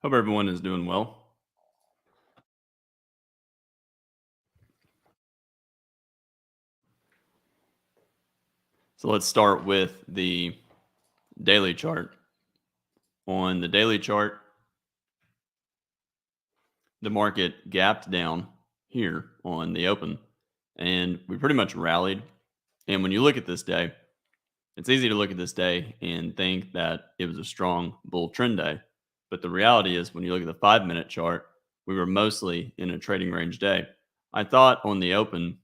Hope everyone is doing well. So let's start with the daily chart. On the daily chart, the market gapped down here on the open and we pretty much rallied. And when you look at this day, it's easy to look at this day and think that it was a strong bull trend day. But the reality is, when you look at the 5 minute chart, we were mostly in a trading range day. I thought on the open,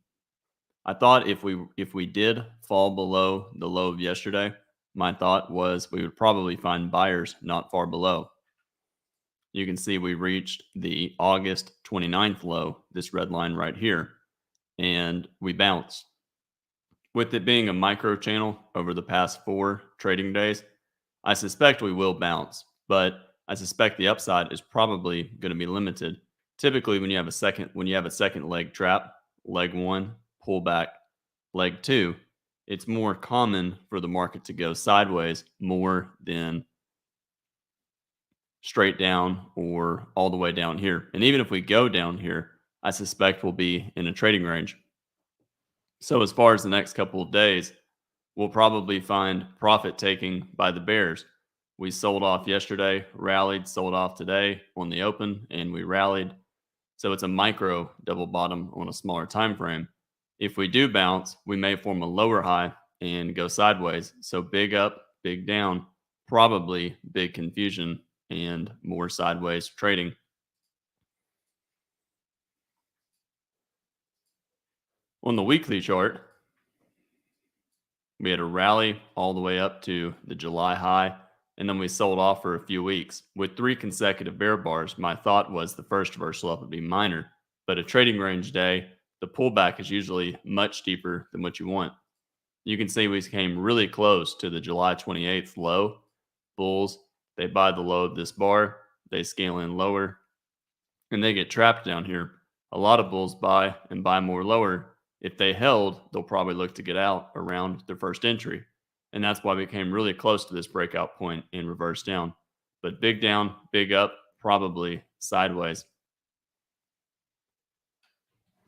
I thought if we did fall below the low of yesterday, my thought was we would probably find buyers not far below. You can see we reached the August 29th low, this red line right here, and we bounced. With it being a micro channel over the past 4 trading days, I suspect we will bounce, but I suspect the upside is probably going to be limited. Typically, when you have a second leg trap, leg one, pullback, leg two, it's more common for the market to go sideways more than straight down or all the way down here. And even if we go down here, I suspect we'll be in a trading range. So as far as the next couple of days, we'll probably find profit taking by the bears. We sold off yesterday, rallied, sold off today on the open, and we rallied. So it's a micro double bottom on a smaller time frame. If we do bounce, we may form a lower high and go sideways. So big up, big down, probably big confusion and more sideways trading. On the weekly chart, we had a rally all the way up to the July high, and then we sold off for a few weeks. With 3 consecutive bear bars, my thought was the first reversal up would be minor, but a trading range day, the pullback is usually much deeper than what you want. You can see we came really close to the July 28th low. Bulls, they buy the low of this bar, they scale in lower, and they get trapped down here. A lot of bulls buy and buy more lower. If they held, they'll probably look to get out around their first entry. And that's why we came really close to this breakout point and reverse down. But big down, big up, probably sideways.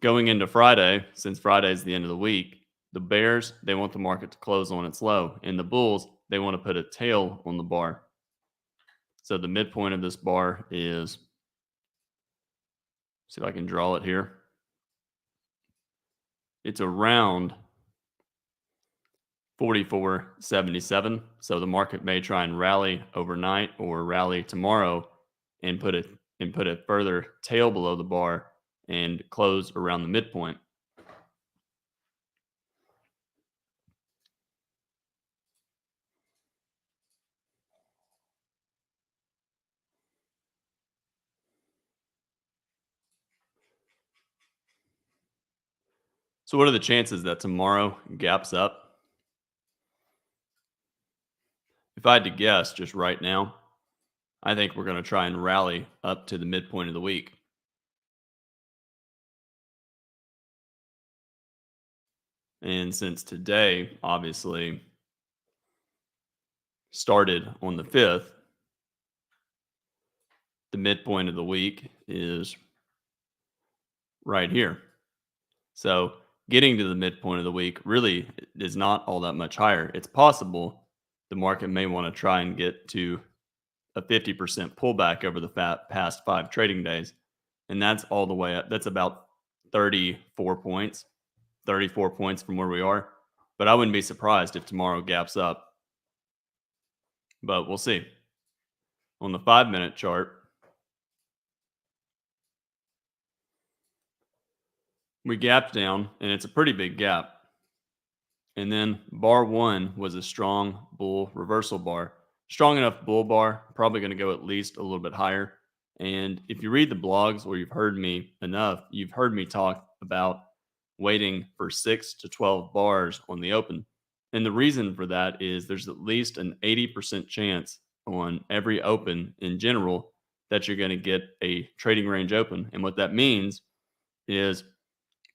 Going into Friday, since Friday is the end of the week, the bears, they want the market to close on its low. And the bulls, they want to put a tail on the bar. So the midpoint of this bar is, see if I can draw it here. It's around 44.77. So the market may try and rally overnight or rally tomorrow and put a further tail below the bar and close around the midpoint. So what are the chances that tomorrow gaps up? If I had to guess just right now, I think we're going to try and rally up to the midpoint of the week. And since today obviously started on the 5th, the midpoint of the week is right here. So getting to the midpoint of the week really is not all that much higher. It's possible the market may want to try and get to a 50% pullback over the past 5 trading days. And that's all the way up. That's about 34 points, 34 points from where we are. But I wouldn't be surprised if tomorrow gaps up. But we'll see. On the 5 minute chart, we gapped down, and it's a pretty big gap. And then bar one was a strong bull reversal bar. Strong enough bull bar, probably going to go at least a little bit higher. And if you read the blogs or you've heard me enough, you've heard me talk about waiting for 6 to 12 bars on the open. And the reason for that is there's at least an 80% chance on every open in general that you're going to get a trading range open. And what that means is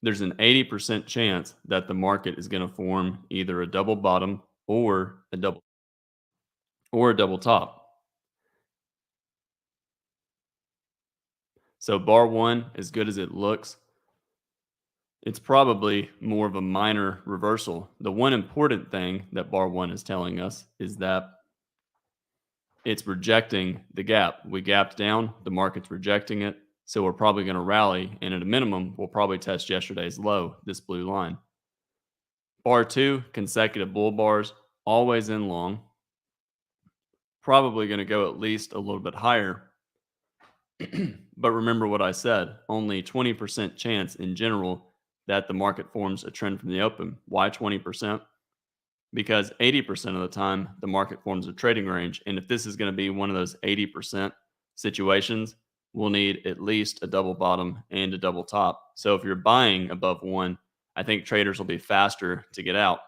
there's an 80% chance that the market is going to form either a double bottom or a double top. So bar one, as good as it looks, it's probably more of a minor reversal. The one important thing that bar one is telling us is that it's rejecting the gap. We gapped down, the market's rejecting it. So we're probably going to rally. And at a minimum, we'll probably test yesterday's low, this blue line. Bar two, consecutive bull bars, always in long. Probably going to go at least a little bit higher. But remember what I said, only 20% chance in general that the market forms a trend from the open. Why 20%? Because 80% of the time the market forms a trading range. And if this is going to be one of those 80% situations, we'll need at least a double bottom and a double top. So if you're buying above one, I think traders will be faster to get out.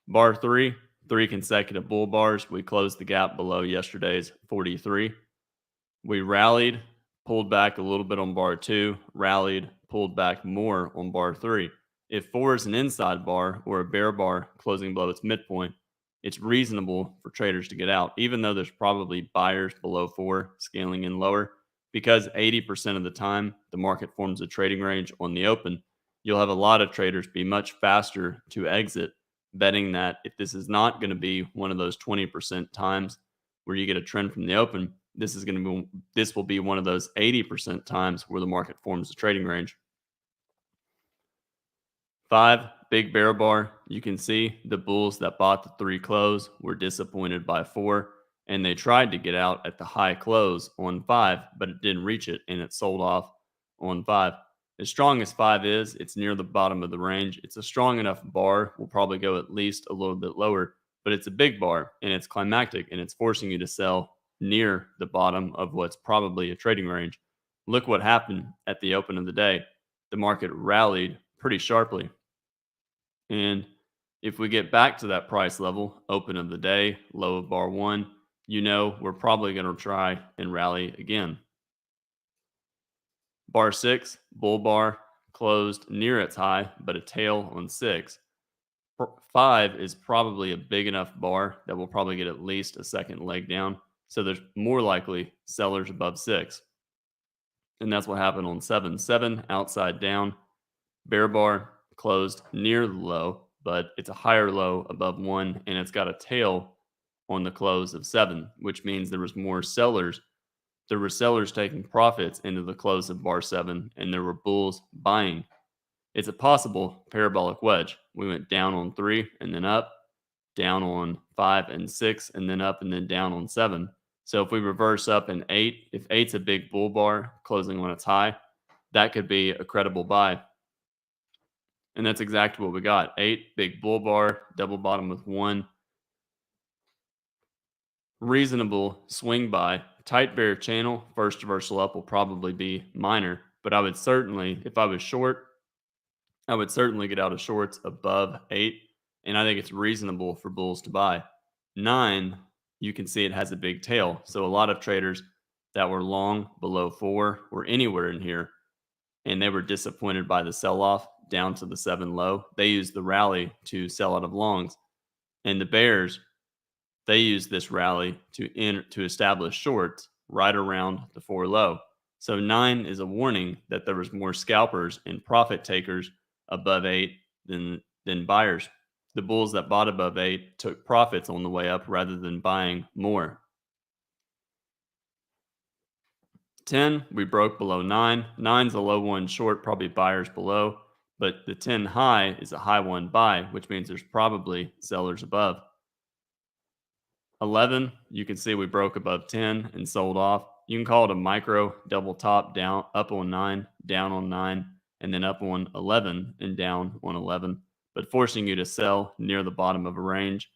Bar three, three consecutive bull bars. We closed the gap below yesterday's 43. We rallied, pulled back a little bit on bar two, rallied, pulled back more on bar three. If four is an inside bar or a bear bar closing below its midpoint, it's reasonable for traders to get out, even though there's probably buyers below four scaling in lower, because 80% of the time the market forms a trading range on the open. You'll have a lot of traders be much faster to exit, betting that if this is not going to be one of those 20% times where you get a trend from the open, this will be one of those 80% times where the market forms a trading range. 5, big bear bar. You can see the bulls that bought the 3 close were disappointed by 4, and they tried to get out at the high close on 5, but it didn't reach it, and it sold off on 5. As strong as 5 is, it's near the bottom of the range. It's a strong enough bar. We'll probably go at least a little bit lower, but it's a big bar, and it's climactic, and it's forcing you to sell near the bottom of what's probably a trading range. Look what happened at the open of the day. The market rallied pretty sharply. And if we get back to that price level, open of the day, low of bar one, we're probably going to try and rally again. Bar 6, bull bar, closed near its high, but a tail on 6. 5 is probably a big enough bar that we'll probably get at least a second leg down. So there's more likely sellers above 6. And that's what happened on 7. 7 outside down, bear bar closed near the low, but it's a higher low above 1, and it's got a tail on the close of 7, which means there was more sellers. There were sellers taking profits into the close of bar 7, and there were bulls buying. It's a possible parabolic wedge. We went down on 3 and then up, down on 5 and 6, and then up and then down on 7. So if we reverse up in 8, if 8's a big bull bar closing on its high, that could be a credible buy. And that's exactly what we got. 8, big bull bar, double bottom with 1. Reasonable swing buy. Tight bear channel, first reversal up will probably be minor, but I would certainly, if I was short, I would certainly get out of shorts above 8, and I think it's reasonable for bulls to buy. 9, you can see it has a big tail, so a lot of traders that were long below 4 were anywhere in here, and they were disappointed by the sell-off down to the 7 low. They used the rally to sell out of longs, and the bears, they used this rally to establish shorts right around the 4 low. So 9 is a warning that there was more scalpers and profit takers above 8 than buyers. The bulls that bought above 8 took profits on the way up rather than buying more. 10, we broke below 9. 9's a low one short, probably buyers below, but the 10 high is a high one buy, which means there's probably sellers above. 11, you can see we broke above 10 and sold off. You can call it a micro double top, down, up on 9, down on 9, and then up on 11 and down on 11, but forcing you to sell near the bottom of a range,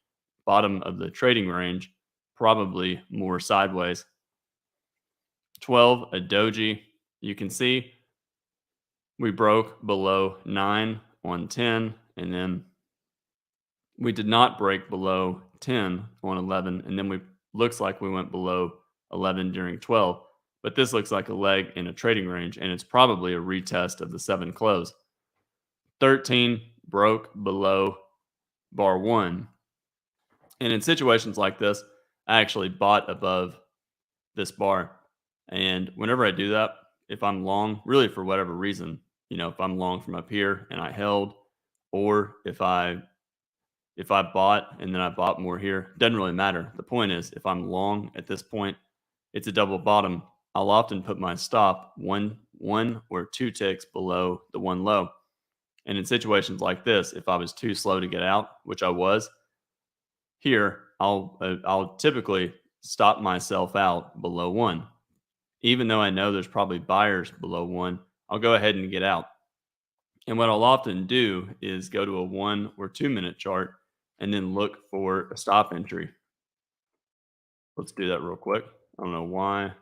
bottom of the trading range, probably more sideways. 12, a doji. You can see we broke below 9 on 10, and then we did not break below 10 on 11, and then looks like we went below 11 during 12. But this looks like a leg in a trading range, and it's probably a retest of the 7 close. 13 broke below bar 1. And in situations like this, I actually bought above this bar. And whenever I do that, if I'm long, really for whatever reason, if I'm long from up here and I held, or if I bought and then I bought more here, doesn't really matter. The point is, if I'm long at this point, it's a double bottom. I'll often put my stop one or two ticks below the one low. And in situations like this, if I was too slow to get out, which I was here, I'll typically stop myself out below one. Even though I know there's probably buyers below one, I'll go ahead and get out. And what I'll often do is go to a 1 or 2 minute chart and then look for a stop entry. Let's do that real quick. I don't know why.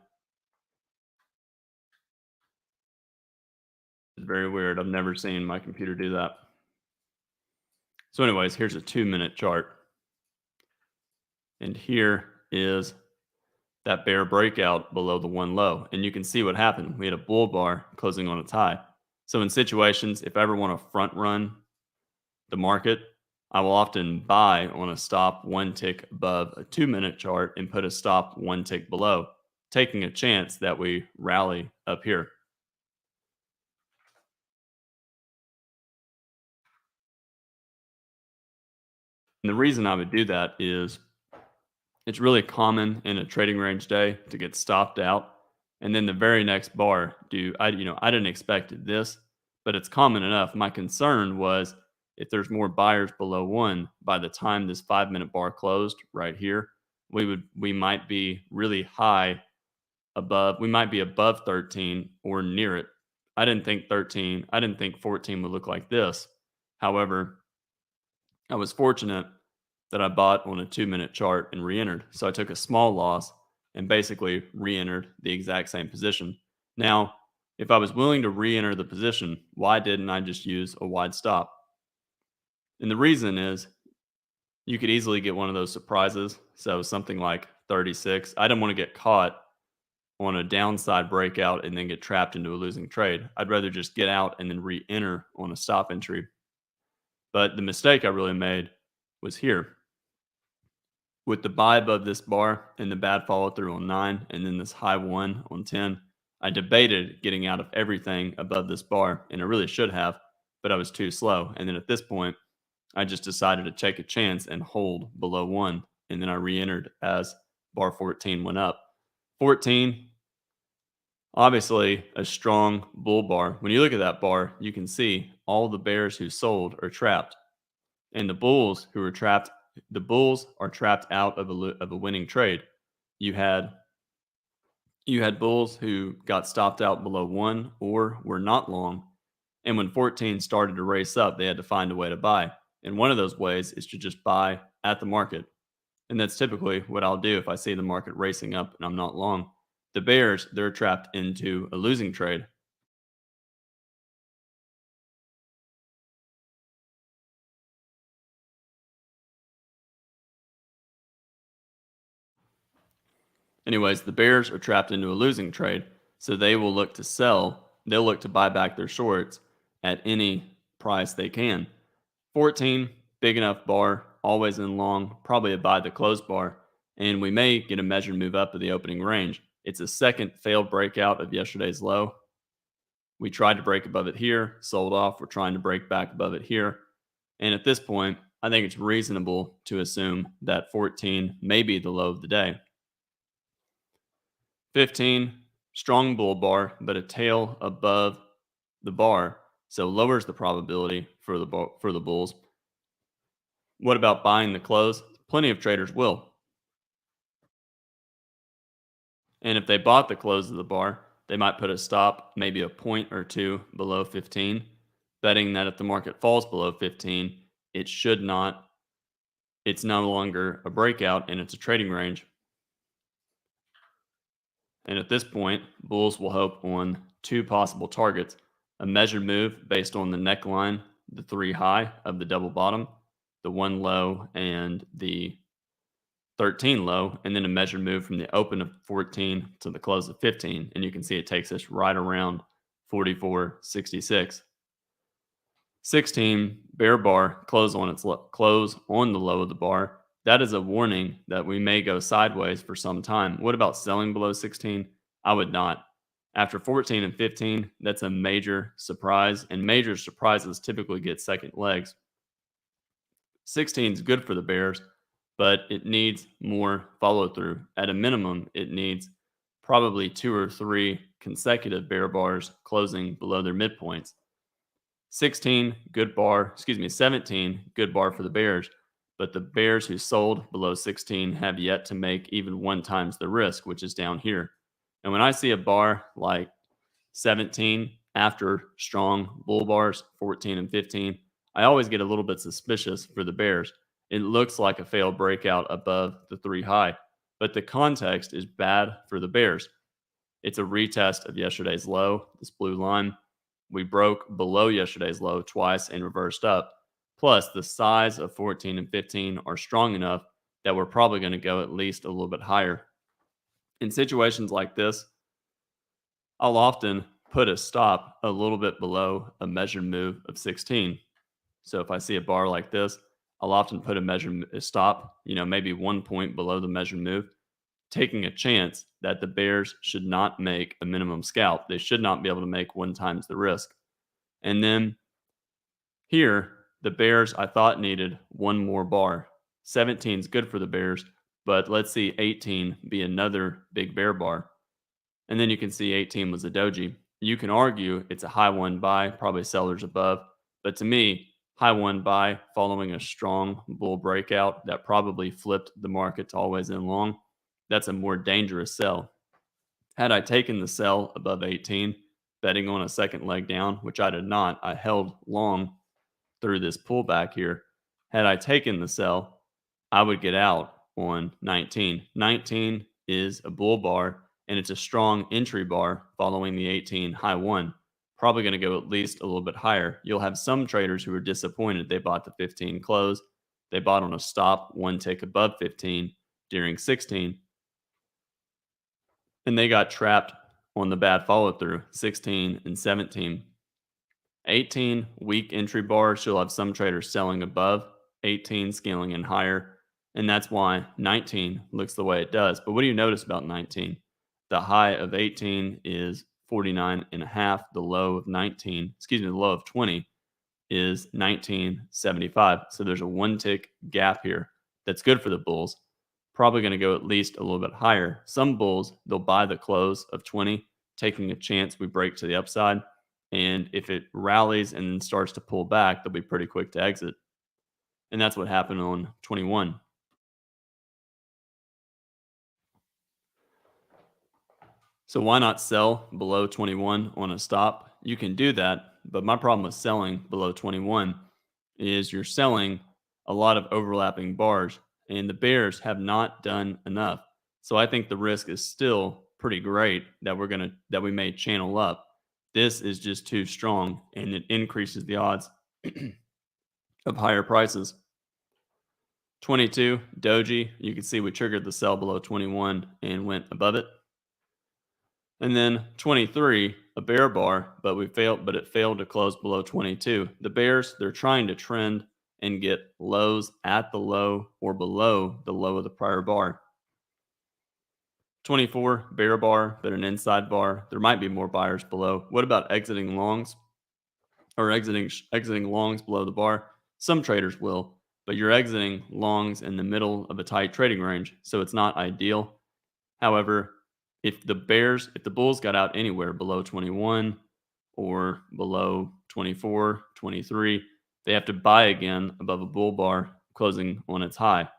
It's very weird. I've never seen my computer do that. So, anyways, here's a 2 minute chart. And here is that bear breakout below the one low. And you can see what happened. We had a bull bar closing on its high. So, in situations, if I ever want to front run the market, I will often buy on a stop one tick above a 2 minute chart and put a stop one tick below, taking a chance that we rally up here. And the reason I would do that is it's really common in a trading range day to get stopped out. And then the very next bar, I didn't expect this, but it's common enough. My concern was if there's more buyers below one, by the time this 5 minute bar closed right here, we might be really high above, we might be above 13 or near it. I didn't think 14 would look like this. However, I was fortunate that I bought on a 2 minute chart and re entered. So I took a small loss and basically re entered the exact same position. Now, if I was willing to re enter the position, why didn't I just use a wide stop? And the reason is you could easily get one of those surprises. So something like 36. I didn't want to get caught on a downside breakout and then get trapped into a losing trade. I'd rather just get out and then re enter on a stop entry. But the mistake I really made was here with the buy above this bar and the bad follow through on 9 and then this high one on 10. I debated getting out of everything above this bar, and I really should have, but I was too slow. And then at this point, I just decided to take a chance and hold below one. And then I re entered as bar 14 went up. 14, obviously a strong bull bar. When you look at that bar, you can see all the bears who sold are trapped. And the bulls are trapped out of a winning trade. You had bulls who got stopped out below one or were not long. And when 14 started to race up, they had to find a way to buy. And one of those ways is to just buy at the market. And that's typically what I'll do if I see the market racing up and I'm not long. The bears, they're trapped into a losing trade. Anyways, the bears are trapped into a losing trade. So they will look to sell, they'll look to buy back their shorts at any price they can. 14, big enough bar, always in long, probably a buy the close bar, and we may get a measured move up to the opening range. It's a second failed breakout of yesterday's low. We tried to break above it here, sold off. We're trying to break back above it here. And at this point, I think it's reasonable to assume that 14 may be the low of the day. 15, strong bull bar, but a tail above the bar, so lowers the probability for the bulls. What about buying the close? Plenty of traders will. And if they bought the close of the bar, they might put a stop maybe a point or two below 15, betting that if the market falls below 15, it should not, it's no longer a breakout and it's a trading range. And at this point, bulls will hope on two possible targets: a measured move based on the neckline, the three high of the double bottom, the one low, and the 13 low, and then a measured move from the open of 14 to the close of 15. And you can see it takes us right around 44.66. 16, bear bar, close on the low of the bar. That is a warning that we may go sideways for some time. What about selling below 16? I would not. After 14 and 15, that's a major surprise, and major surprises typically get second legs. 16 is good for the Bears, but it needs more follow through. At a minimum, it needs probably 2 or 3 consecutive bear bars closing below their midpoints. 17, good bar for the Bears, but the Bears who sold below 16 have yet to make even 1 times the risk, which is down here. And when I see a bar like 17 after strong bull bars, 14 and 15, I always get a little bit suspicious for the Bears. It looks like a failed breakout above the 3 high, but the context is bad for the Bears. It's a retest of yesterday's low, this blue line. We broke below yesterday's low twice and reversed up. Plus, the size of 14 and 15 are strong enough that we're probably going to go at least a little bit higher. In situations like this, I'll often put a stop a little bit below a measured move of 16. So if I see a bar like this, I'll often put a stop, maybe 1 point below the measured move, taking a chance that the Bears should not make a minimum scalp. They should not be able to make 1 times the risk. And then here, the Bears, I thought, needed one more bar. 17 is good for the Bears, but let's see 18 be another big bear bar. And then you can see 18 was a doji. You can argue it's a high one buy, probably sellers above. But to me, high one buy following a strong bull breakout that probably flipped the market to always in long, that's a more dangerous sell. Had I taken the sell above 18, betting on a second leg down, which I did not, I held long through this pullback here. Had I taken the sell, I would get out on 19. 19 is a bull bar, and it's a strong entry bar following the 18 high one. Probably going to go at least a little bit higher. You'll have some traders who are disappointed they bought the 15 close. They bought on a stop 1 tick above 15 during 16, and they got trapped on the bad follow through 16 and 17. 18 weak entry bars. You'll have some traders selling above 18, scaling in higher. And that's why 19 looks the way it does. But what do you notice about 19? The high of 18 is 49 and a half. The low of 20 is 1975. So there's a 1 tick gap here. That's good for the bulls. Probably going to go at least a little bit higher. Some bulls, they'll buy the close of 20, taking a chance we break to the upside. And if it rallies and starts to pull back, they'll be pretty quick to exit. And that's what happened on 21. So why not sell below 21 on a stop? You can do that, but my problem with selling below 21 is you're selling a lot of overlapping bars, and the Bears have not done enough. So I think the risk is still pretty great that we may channel up. This is just too strong, and it increases the odds of higher prices. 22 doji, you can see we triggered the sell below 21 and went above it. And then 23, a bear bar, but it failed to close below 22. The Bears, they're trying to trend and get lows at the low or below the low of the prior bar. 24, bear bar, but an inside bar. There might be more buyers below. What about exiting longs or exiting longs below the bar? Some traders will, but you're exiting longs in the middle of a tight trading range, so it's not ideal. However, if the bulls got out anywhere below 21 or below 24, 23, they have to buy again above a bull bar closing on its high.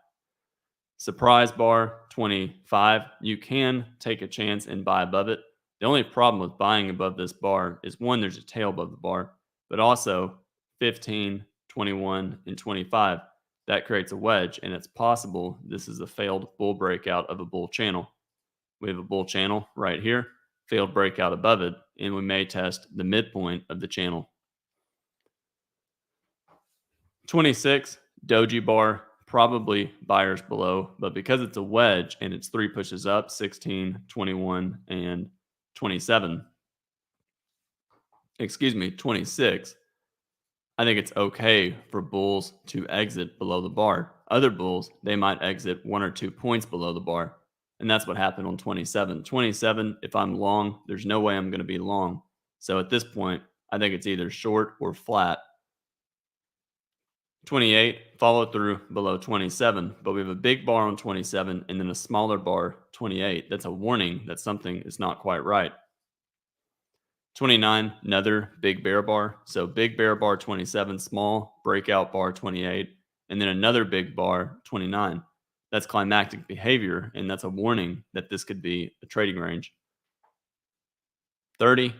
Surprise bar 25, you can take a chance and buy above it. The only problem with buying above this bar is, one, there's a tail above the bar, but also 15, 21, and 25. That creates a wedge, and it's possible this is a failed bull breakout of a bull channel. We have a bull channel right here, failed breakout above it, and we may test the midpoint of the channel. 26, doji bar, probably buyers below, but because it's a wedge and it's 3 pushes up, 16, 21, and 27. 26. I think it's okay for bulls to exit below the bar. Other bulls, they might exit 1 or 2 points below the bar. And that's what happened on 27. 27, if I'm long, there's no way I'm going to be long. So at this point, I think it's either short or flat. 28, follow through below 27, but we have a big bar on 27 and then a smaller bar, 28. That's a warning that something is not quite right. 29, another big bear bar. So big bear bar 27, small breakout bar 28, and then another big bar 29. That's climactic behavior, and that's a warning that this could be a trading range. 30,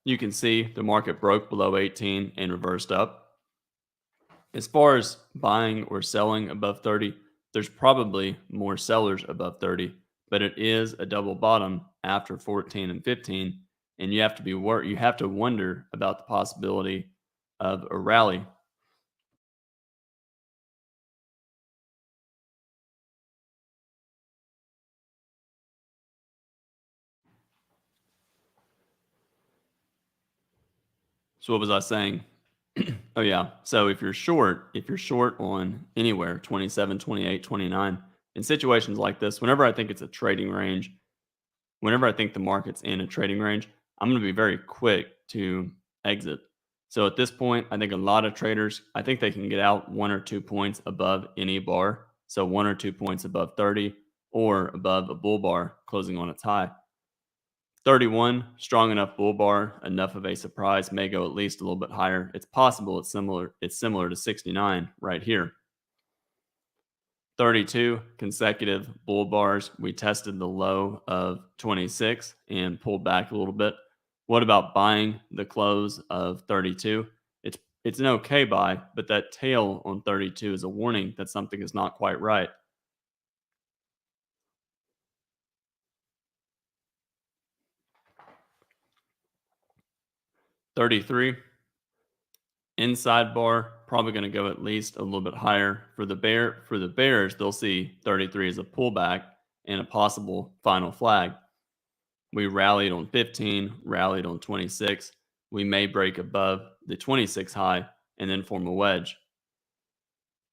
you can see the market broke below 18 and reversed up. As far as buying or selling above 30, there's probably more sellers above 30, but it is a double bottom after 14 and 15, and you have to you have to wonder about the possibility of a rally. So what was I saying? Oh yeah. So if you're short on anywhere 27, 28, 29, in situations like this, whenever I think it's a trading range, whenever I think the market's in a trading range, I'm going to be very quick to exit. So at this point, I think a lot of traders, I think they can get out 1 or 2 points above any bar. So 1 or 2 points above 30 or above a bull bar closing on its high. 31, strong enough bull bar, enough of a surprise, may go at least a little bit higher. It's possible it's similar to 69 right here. 32 consecutive bull bars. We tested the low of 26 and pulled back a little bit. What about buying the close of 32? It's an okay buy, but that tail on 32 is a warning that something is not quite right. 33, inside bar, probably going to go at least a little bit higher. For the bears, they'll see 33 as a pullback and a possible final flag. We rallied on 15, rallied on 26. We may break above the 26 high and then form a wedge.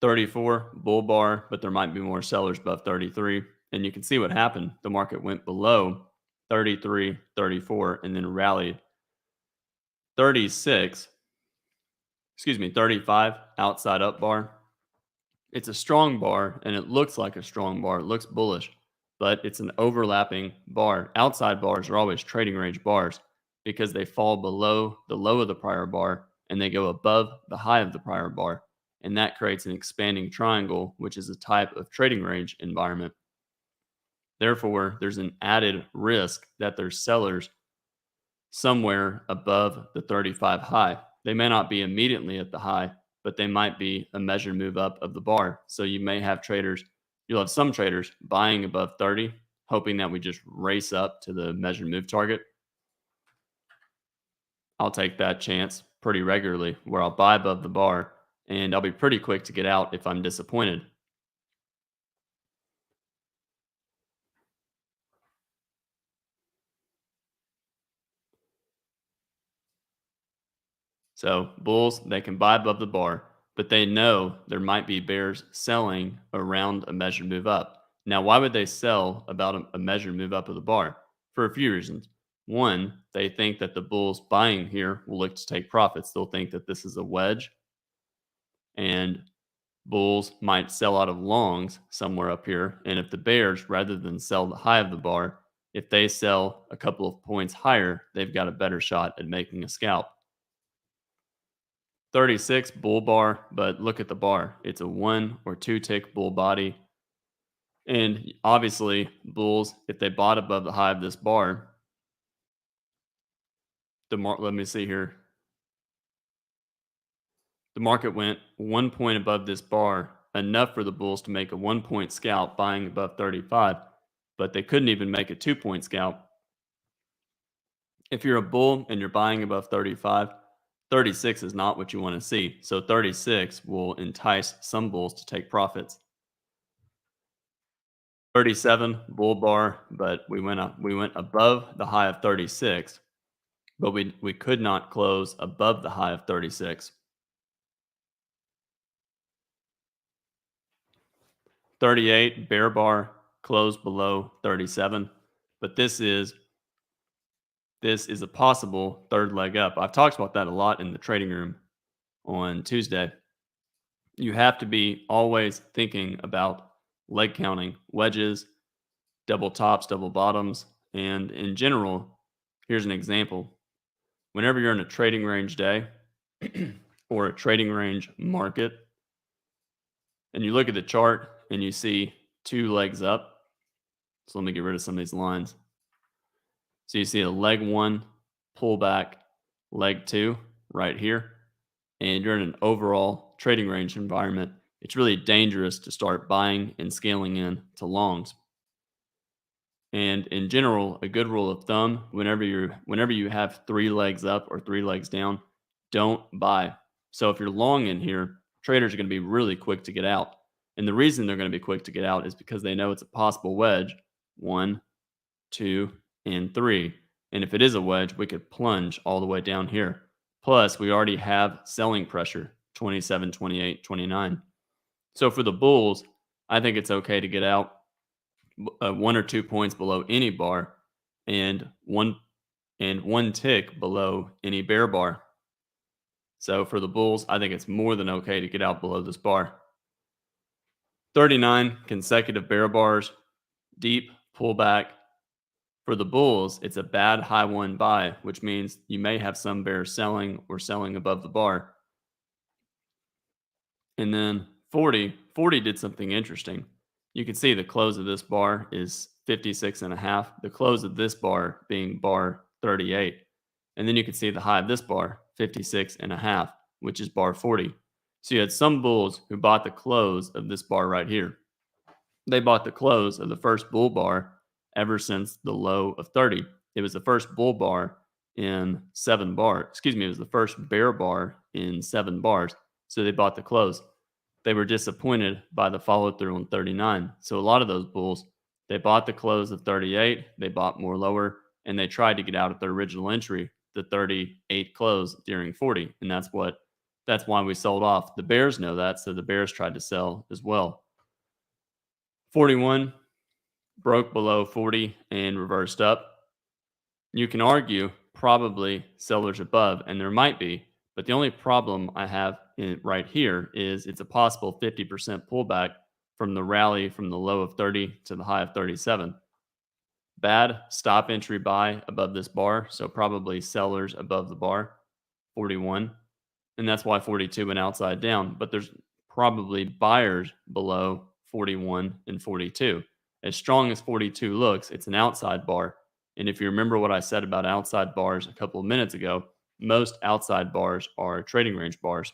34, bull bar, but there might be more sellers above 33. And you can see what happened. The market went below 33, 34, and then rallied. 36, 35, outside up bar. It's a strong bar and it looks like a strong bar. It looks bullish, but it's an overlapping bar. Outside bars are always trading range bars because they fall below the low of the prior bar and they go above the high of the prior bar. And that creates an expanding triangle, which is a type of trading range environment. Therefore, there's an added risk that there's sellers somewhere above the 35 high. They may not be immediately at the high, but they might be a measured move up of the bar. So you may have traders, you'll have some traders buying above 30, hoping that we just race up to the measured move target. I'll take that chance pretty regularly where I'll buy above the bar and I'll be pretty quick to get out if I'm disappointed. So bulls, they can buy above the bar, but they know there might be bears selling around a measured move up. Now, why would they sell about a measured move up of the bar? For a few reasons. One, they think that the bulls buying here will look to take profits. They'll think that this is a wedge, and bulls might sell out of longs somewhere up here. And if the bears, rather than sell the high of the bar, if they sell a couple of points higher, they've got a better shot at making a scalp. 36 bull bar, but look at the bar. It's a 1 or 2 tick bull body. And obviously, bulls, if they bought above the high of this bar, let me see here. The market went 1 point above this bar, enough for the bulls to make a 1 point scalp buying above 35, but they couldn't even make a 2 point scalp. If you're a bull and you're buying above 35, 36 is not what you want to see. So 36 will entice some bulls to take profits. 37 bull bar, but we went above the high of 36, but we could not close above the high of 36. 38 bear bar closed below 37, but this is a possible third leg up. I've talked about that a lot in the trading room on Tuesday. You have to be always thinking about leg counting, wedges, double tops, double bottoms, and in general, here's an example. Whenever you're in a trading range day or a trading range market, and you look at the chart and you see two legs up, so let me get rid of some of these lines. So you see a leg one, pullback, leg two right here, and you're in an overall trading range environment. It's really dangerous to start buying and scaling in to longs. And in general, a good rule of thumb, whenever you have three legs up or three legs down, don't buy. So if you're long in here, traders are going to be really quick to get out. And the reason they're going to be quick to get out is because they know it's a possible wedge. One, two, and three. And if it is a wedge, we could plunge all the way down here. Plus, we already have selling pressure, 27, 28, 29. So for the bulls, I think it's okay to get out 1 or 2 points below any bar and one tick below any bear bar. So for the bulls, I think it's more than okay to get out below this bar. 39 consecutive bear bars, deep pullback. For the bulls, it's a bad high one buy, which means you may have some bears selling or selling above the bar. And then 40 did something interesting. You can see the close of this bar is 56 and a half, the close of this bar being bar 38. And then you can see the high of this bar, 56 and a half, which is bar 40. So you had some bulls who bought the close of this bar right here. They bought the close of the first bull bar ever since the low of 30. It was the first bull bar in 7 bars. Excuse me, it was the first bear bar in 7 bars. So they bought the close. They were disappointed by the follow through on 39. So a lot of those bulls, they bought the close of 38, they bought more lower, and they tried to get out at their original entry, the 38 close during 40. And that's why we sold off. The bears know that, so the bears tried to sell as well. 41 broke below 40 and reversed up. You can argue probably sellers above, and there might be, but the only problem I have right here is it's a possible 50% pullback from the rally from the low of 30 to the high of 37. Bad stop entry buy above this bar, so probably sellers above the bar, 41. And that's why 42 went outside down, but there's probably buyers below 41 and 42. As strong as 42 looks, it's an outside bar. And if you remember what I said about outside bars a couple of minutes ago, most outside bars are trading range bars.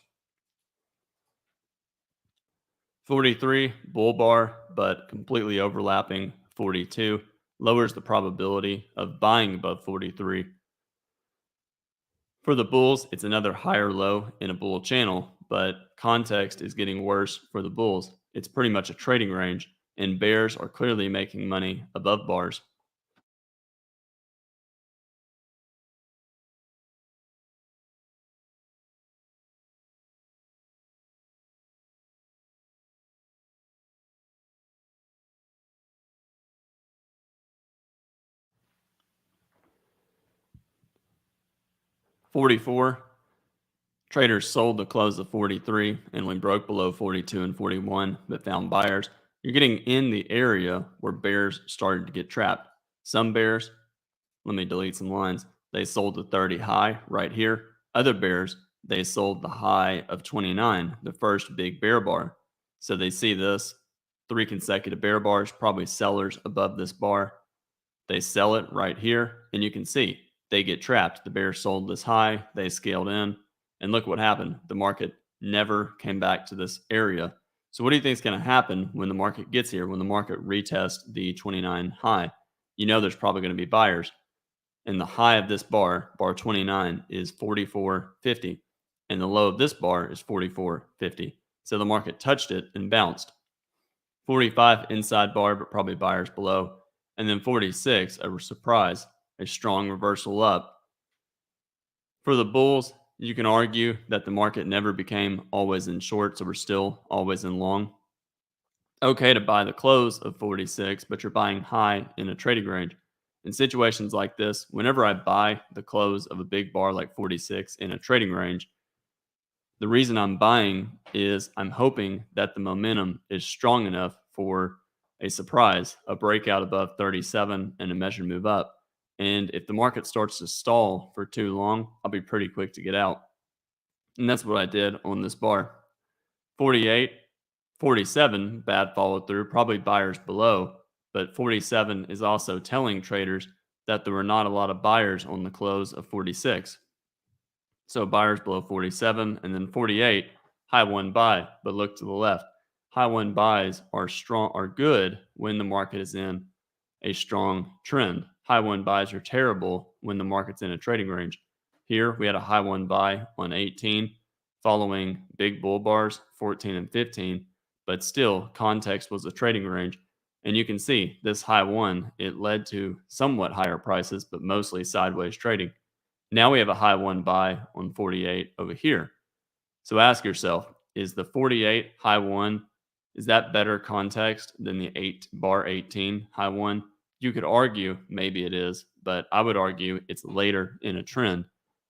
43 bull bar, but completely overlapping 42 lowers the probability of buying above 43. For the bulls, it's another higher low in a bull channel, but context is getting worse for the bulls. It's pretty much a trading range, and bears are clearly making money above bars. Forty-four, traders sold the close of 43 and we broke below 42 and 41, but found buyers. You're getting in the area where bears started to get trapped. Some bears, let me delete some lines, they sold the 30 high right here. Other bears, they sold the high of 29, the first big bear bar. So they see this 3 consecutive bear bars, probably sellers above this bar. They sell it right here, and you can see they get trapped. The bears sold this high, they scaled in, and look what happened. The market never came back to this area. So, what do you think is going to happen when the market gets here, when the market retests the 29 high? You know, there's probably going to be buyers. And the high of this bar, bar 29, is 44.50. And the low of this bar is 44.50. So the market touched it and bounced. 45 inside bar, but probably buyers below. And then 46, a surprise, a strong reversal up. For the bulls, you can argue that the market never became always in short, so we're still always in long. Okay to buy the close of 46, but you're buying high in a trading range. In situations like this, whenever I buy the close of a big bar like 46 in a trading range, the reason I'm buying is I'm hoping that the momentum is strong enough for a surprise, a breakout above 37 and a measured move up. And if the market starts to stall for too long, I'll be pretty quick to get out. And that's what I did on this bar. 48, 47, bad follow through, probably buyers below. But 47 is also telling traders that there were not a lot of buyers on the close of 46. So buyers below 47 and then 48, high one buy, but look to the left. High one buys are good when the market is in a strong trend. High one buys are terrible when the market's in a trading range. Here we had a high one buy on 18 following big bull bars 14 and 15, but still context was a trading range. And you can see this high one, it led to somewhat higher prices, but mostly sideways trading. Now we have a high one buy on 48 over here. So ask yourself, is the 48 high one, is that better context than the 8 bar 18 high one? You could argue maybe it is, but I would argue it's later in a trend.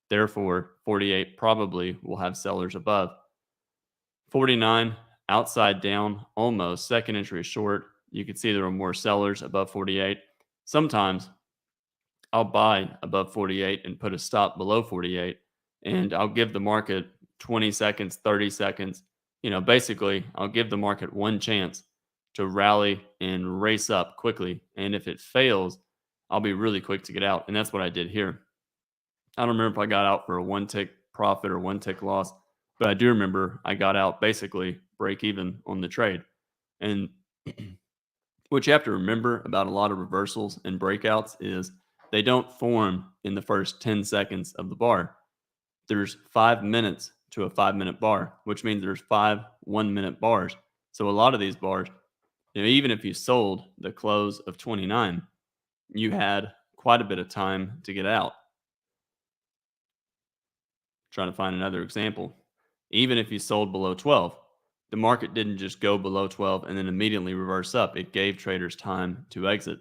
Therefore, 48 probably will have sellers above. 49 outside down, almost second entry short. You can see there are more sellers above 48. Sometimes I'll buy above 48 and put a stop below 48, and I'll give the market 20 seconds, 30 seconds. Basically, I'll give the market one chance to rally and race up quickly. And if it fails, I'll be really quick to get out. And that's what I did here. I don't remember if I got out for a one tick profit or one tick loss, but I do remember I got out basically break even on the trade. And what you have to remember about a lot of reversals and breakouts is they don't form in the first 10 seconds of the bar. There's 5 minutes to a 5 minute bar, which means there's 5 1 minute bars. So a lot of these bars, even if you sold the close of 29, you had quite a bit of time to get out. Trying to find another example. Even if you sold below 12, the market didn't just go below 12 and then immediately reverse up. It gave traders time to exit.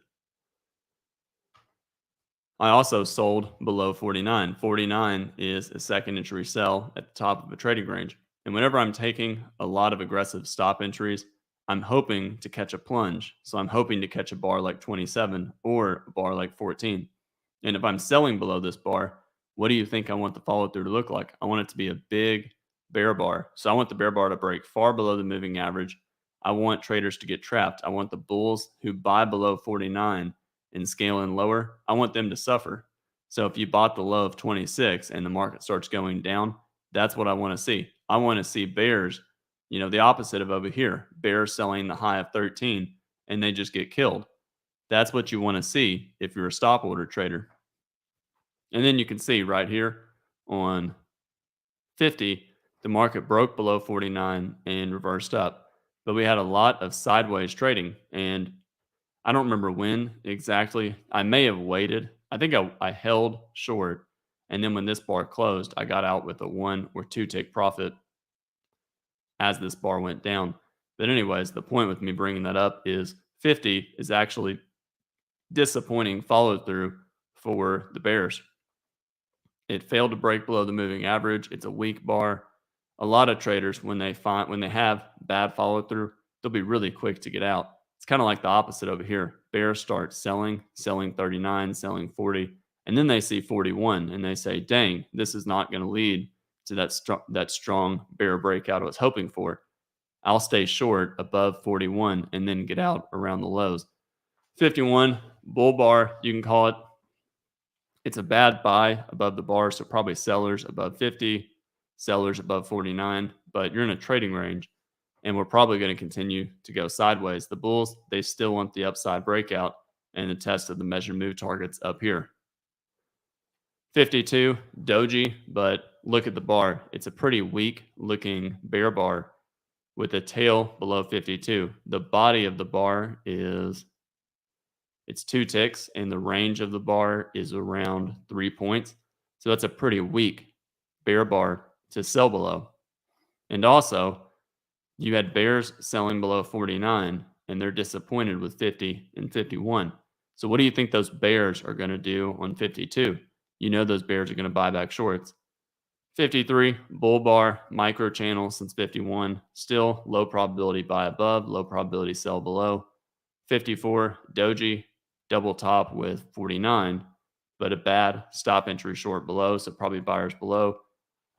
I also sold below 49. 49 is a second entry sell at the top of a trading range. And whenever I'm taking a lot of aggressive stop entries, I'm hoping to catch a plunge. So I'm hoping to catch a bar like 27 or a bar like 14. And if I'm selling below this bar, what do you think I want the follow through to look like? I want it to be a big bear bar. So I want the bear bar to break far below the moving average. I want traders to get trapped. I want the bulls who buy below 49 and scale in lower, I want them to suffer. So if you bought the low of 26 and the market starts going down, that's what I want to see. I want to see bears, the opposite of over here, bears selling the high of 13 and they just get killed. That's what you want to see if you're a stop order trader. And then you can see right here on 50, the market broke below 49 and reversed up. But we had a lot of sideways trading. And I don't remember when exactly. I may have waited. I think I held short. And then when this bar closed, I got out with a 1 or 2 tick profit as this bar went down. But, anyways, the point with me bringing that up is 50 is actually disappointing follow through for the bears. It failed to break below the moving average. It's a weak bar. A lot of traders, when they have bad follow through, they'll be really quick to get out. It's kind of like the opposite over here. Bears start selling 39, selling 40, and then they see 41 and they say, "Dang, this is not going to lead to that strong bear breakout I was hoping for. I'll stay short above 41 and then get out around the lows." 51 bull bar, you can call it. It's a bad buy above the bar, so probably sellers above 50, sellers above 49, but you're in a trading range, and we're probably going to continue to go sideways. The bulls, they still want the upside breakout and the test of the measured move targets up here. 52, doji, but look at the bar. It's a pretty weak looking bear bar with a tail below 52. The body of the bar it's 2 ticks, and the range of the bar is around 3 points. So that's a pretty weak bear bar to sell below. And also, You had bears selling below 49 and they're disappointed with 50 and 51. So what do you think those bears are going to do on 52? You know those bears are going to buy back shorts. 53, bull bar, micro channel since 51. Still low probability buy above, low probability sell below. 54, doji, double top with 49, but a bad stop entry short below, so probably buyers below.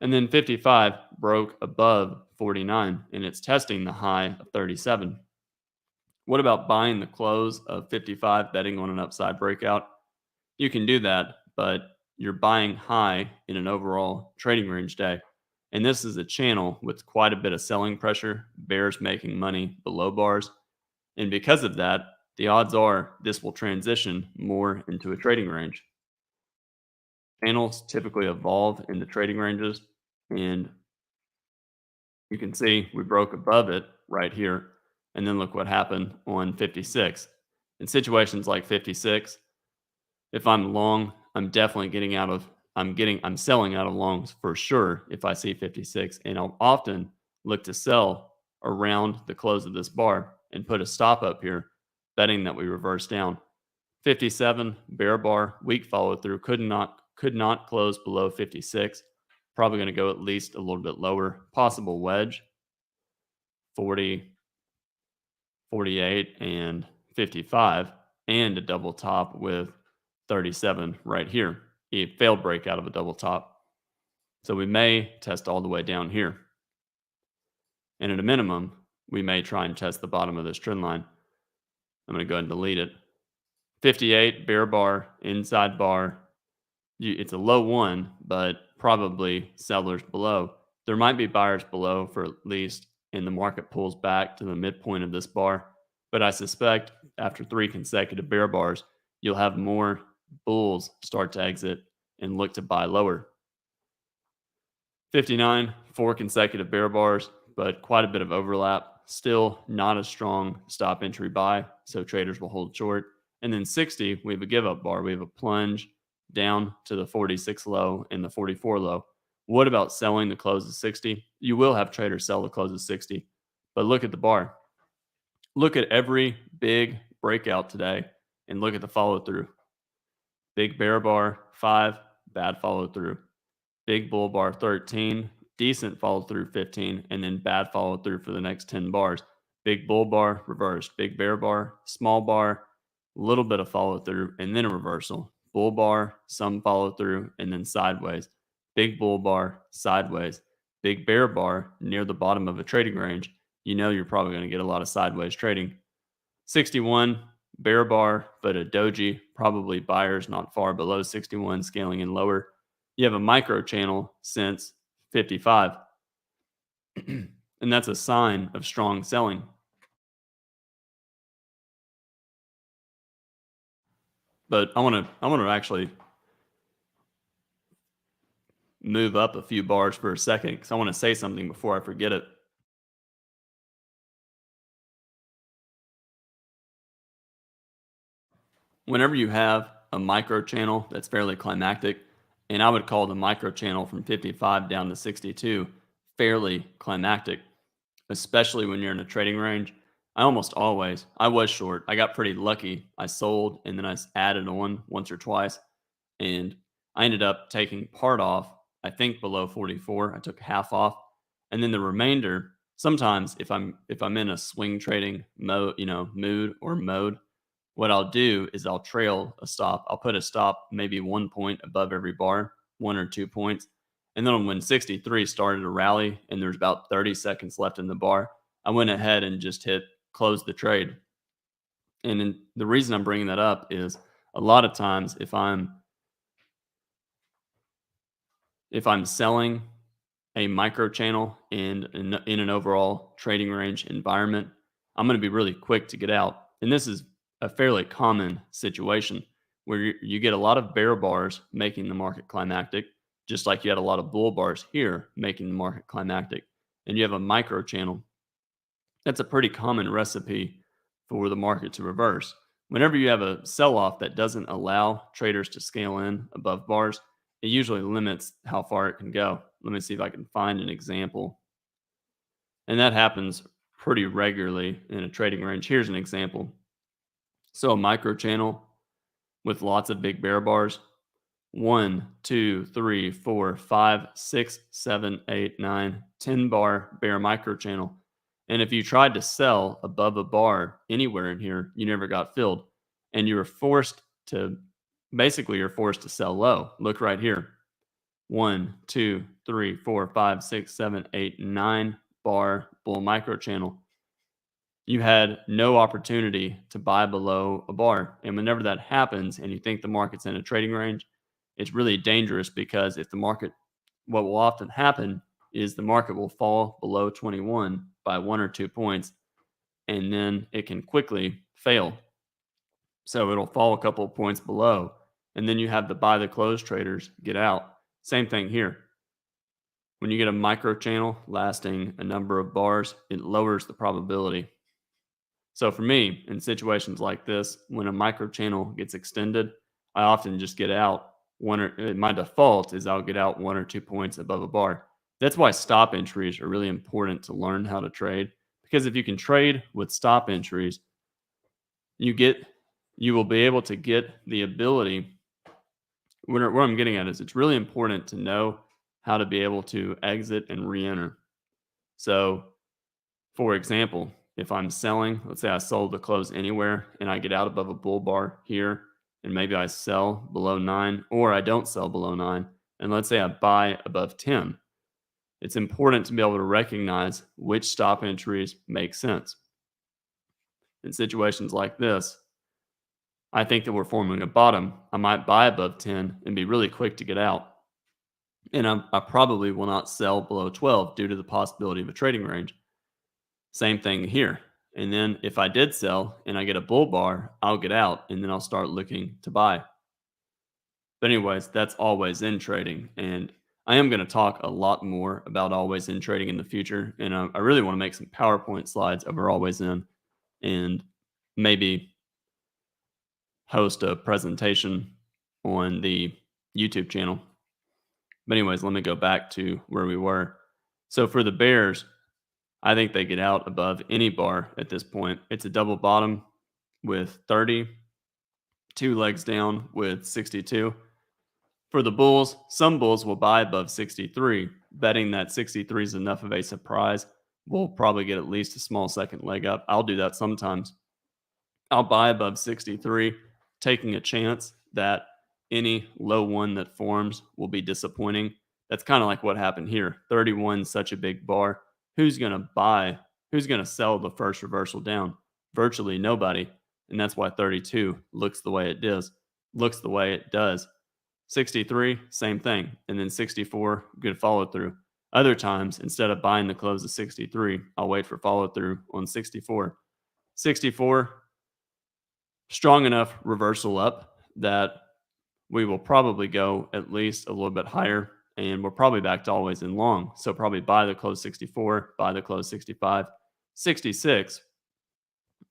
And then 55 broke above 49, and it's testing the high of 37. What about buying the close of 55, betting on an upside breakout? You can do that, but you're buying high in an overall trading range day. And this is a channel with quite a bit of selling pressure, bears making money below bars. And because of that, the odds are this will transition more into a trading range. Channels typically evolve into trading ranges, and you can see we broke above it right here. And then look what happened on 56. In situations like 56, if I'm long, I'm definitely I'm selling out of longs for sure if I see 56. And I'll often look to sell around the close of this bar and put a stop up here, betting that we reverse down. 57 bear bar, weak follow through, could not close below 56. Probably going to go at least a little bit lower. Possible wedge, 40, 48, and 55, and a double top with 37 right here. A failed breakout of a double top. So we may test all the way down here. And at a minimum, we may try and test the bottom of this trend line. I'm going to go ahead and delete it. 58, bear bar, inside bar. It's a low one, but probably sellers below. There might be buyers below for at least, and the market pulls back to the midpoint of this bar. But I suspect after 3 consecutive bear bars, you'll have more bulls start to exit and look to buy lower. 59, 4 consecutive bear bars, but quite a bit of overlap. Still not a strong stop entry buy, so traders will hold short. And then 60, we have a give up bar. We have a plunge down to the 46 low and the 44 low. What about selling the close of 60? You will have traders sell the close of 60, but look at the bar. Look at every big breakout today and look at the follow through. Big bear bar, 5, bad follow through. Big bull bar, 13, decent follow through, 15, and then bad follow through for the next 10 bars. Big bull bar, reversed. Big bear bar, small bar, a little bit of follow through, and then a reversal. Bull bar, some follow through, and then sideways. Big bull bar, sideways. Big bear bar, near the bottom of a trading range. You know you're probably going to get a lot of sideways trading. 61, bear bar, but a doji, probably buyers not far below 61, scaling in lower. You have a micro channel since 55. And that's a sign of strong selling. But I want to actually move up a few bars for a second because I want to say something before I forget it. Whenever you have a micro channel that's fairly climactic, and I would call the micro channel from 55 down to 62 fairly climactic, especially when you're in a trading range. I was short. I got pretty lucky. I sold and then added on once or twice. And I ended up taking part off, I think below 44. I took half off. And then the remainder, sometimes if I'm in a swing trading mood or mode, what I'll do is I'll trail a stop. I'll put a stop maybe 1 point above every bar, 1 or 2 points. And then when 63 started to rally and there's about 30 seconds left in the bar, I went ahead and just hit close the trade. The reason I'm bringing that up is a lot of times if I'm selling a micro channel in an overall trading range environment, I'm going to be really quick to get out. And this is a fairly common situation where you get a lot of bear bars making the market climactic, just like you had a lot of bull bars here making the market climactic. And you have a micro channel. That's a pretty common recipe for the market to reverse. Whenever you have a sell off that doesn't allow traders to scale in above bars, it usually limits how far it can go. Let me see if I can find an example. And that happens pretty regularly in a trading range. Here's an example. So a micro channel with lots of big bear bars. 1, 2, 3, 4, 5, 6, 7, 8, 9, 10 bar micro channel. And if you tried to sell above a bar anywhere in here, you never got filled. And you were forced to basically you're forced to sell low. Look right here. 1, 2, 3, 4, 5, 6, 7, 8, 9 bull micro channel. You had no opportunity to buy below a bar. And whenever that happens and you think the market's in a trading range, it's really dangerous because if the market, what will often happen is the market will fall below 21 by 1 or 2 points, and then it can quickly fail. So it'll fall a couple of points below, and then you have the buy the close traders get out. Same thing here. When you get a micro channel lasting a number of bars, it lowers the probability. So for me, in situations like this, when a micro channel gets extended, I often just get out my default is I'll get out 1 or 2 points above a bar. That's why stop entries are really important to learn how to trade. Because if you can trade with stop entries, you get you will be able to get the ability. Where I'm getting at is it's really important to know how to be able to exit and re-enter. So for example, if I'm selling, let's say I sold the close anywhere and I get out above a bull bar here, and maybe I sell below 9 or I don't sell below 9, and let's say I buy above 10, it's important to be able to recognize which stop entries make sense. In situations like this, I think that we're forming a bottom. I might buy above 10 and be really quick to get out. And I probably will not sell below 12 due to the possibility of a trading range. Same thing here. And then if I did sell and I get a bull bar, I'll get out and then I'll start looking to buy. But anyways, that's always in trading. And I am going to talk a lot more about always in trading in the future. And I really want to make some PowerPoint slides over always in and maybe host a presentation on the YouTube channel. But anyways, let me go back to where we were. So for the bears, I think they get out above any bar at this point. It's a double bottom with 30, 2 legs down with 62. For the bulls, some bulls will buy above 63, betting that 63 is enough of a surprise. We'll probably get at least a small second leg up. I'll do that sometimes. I'll buy above 63, taking a chance that any low one that forms will be disappointing. That's kind of like what happened here. 31, such a big bar. Who's going to buy? Who's going to sell the first reversal down? Virtually nobody. And that's why 32 looks the way it does. 63, same thing. And then 64, good follow through. Other times, instead of buying the close of 63, I'll wait for follow through on 64. 64, strong enough reversal up that we will probably go at least a little bit higher, and we're probably back to always in long. So probably buy the close 64, buy the close 65, 66.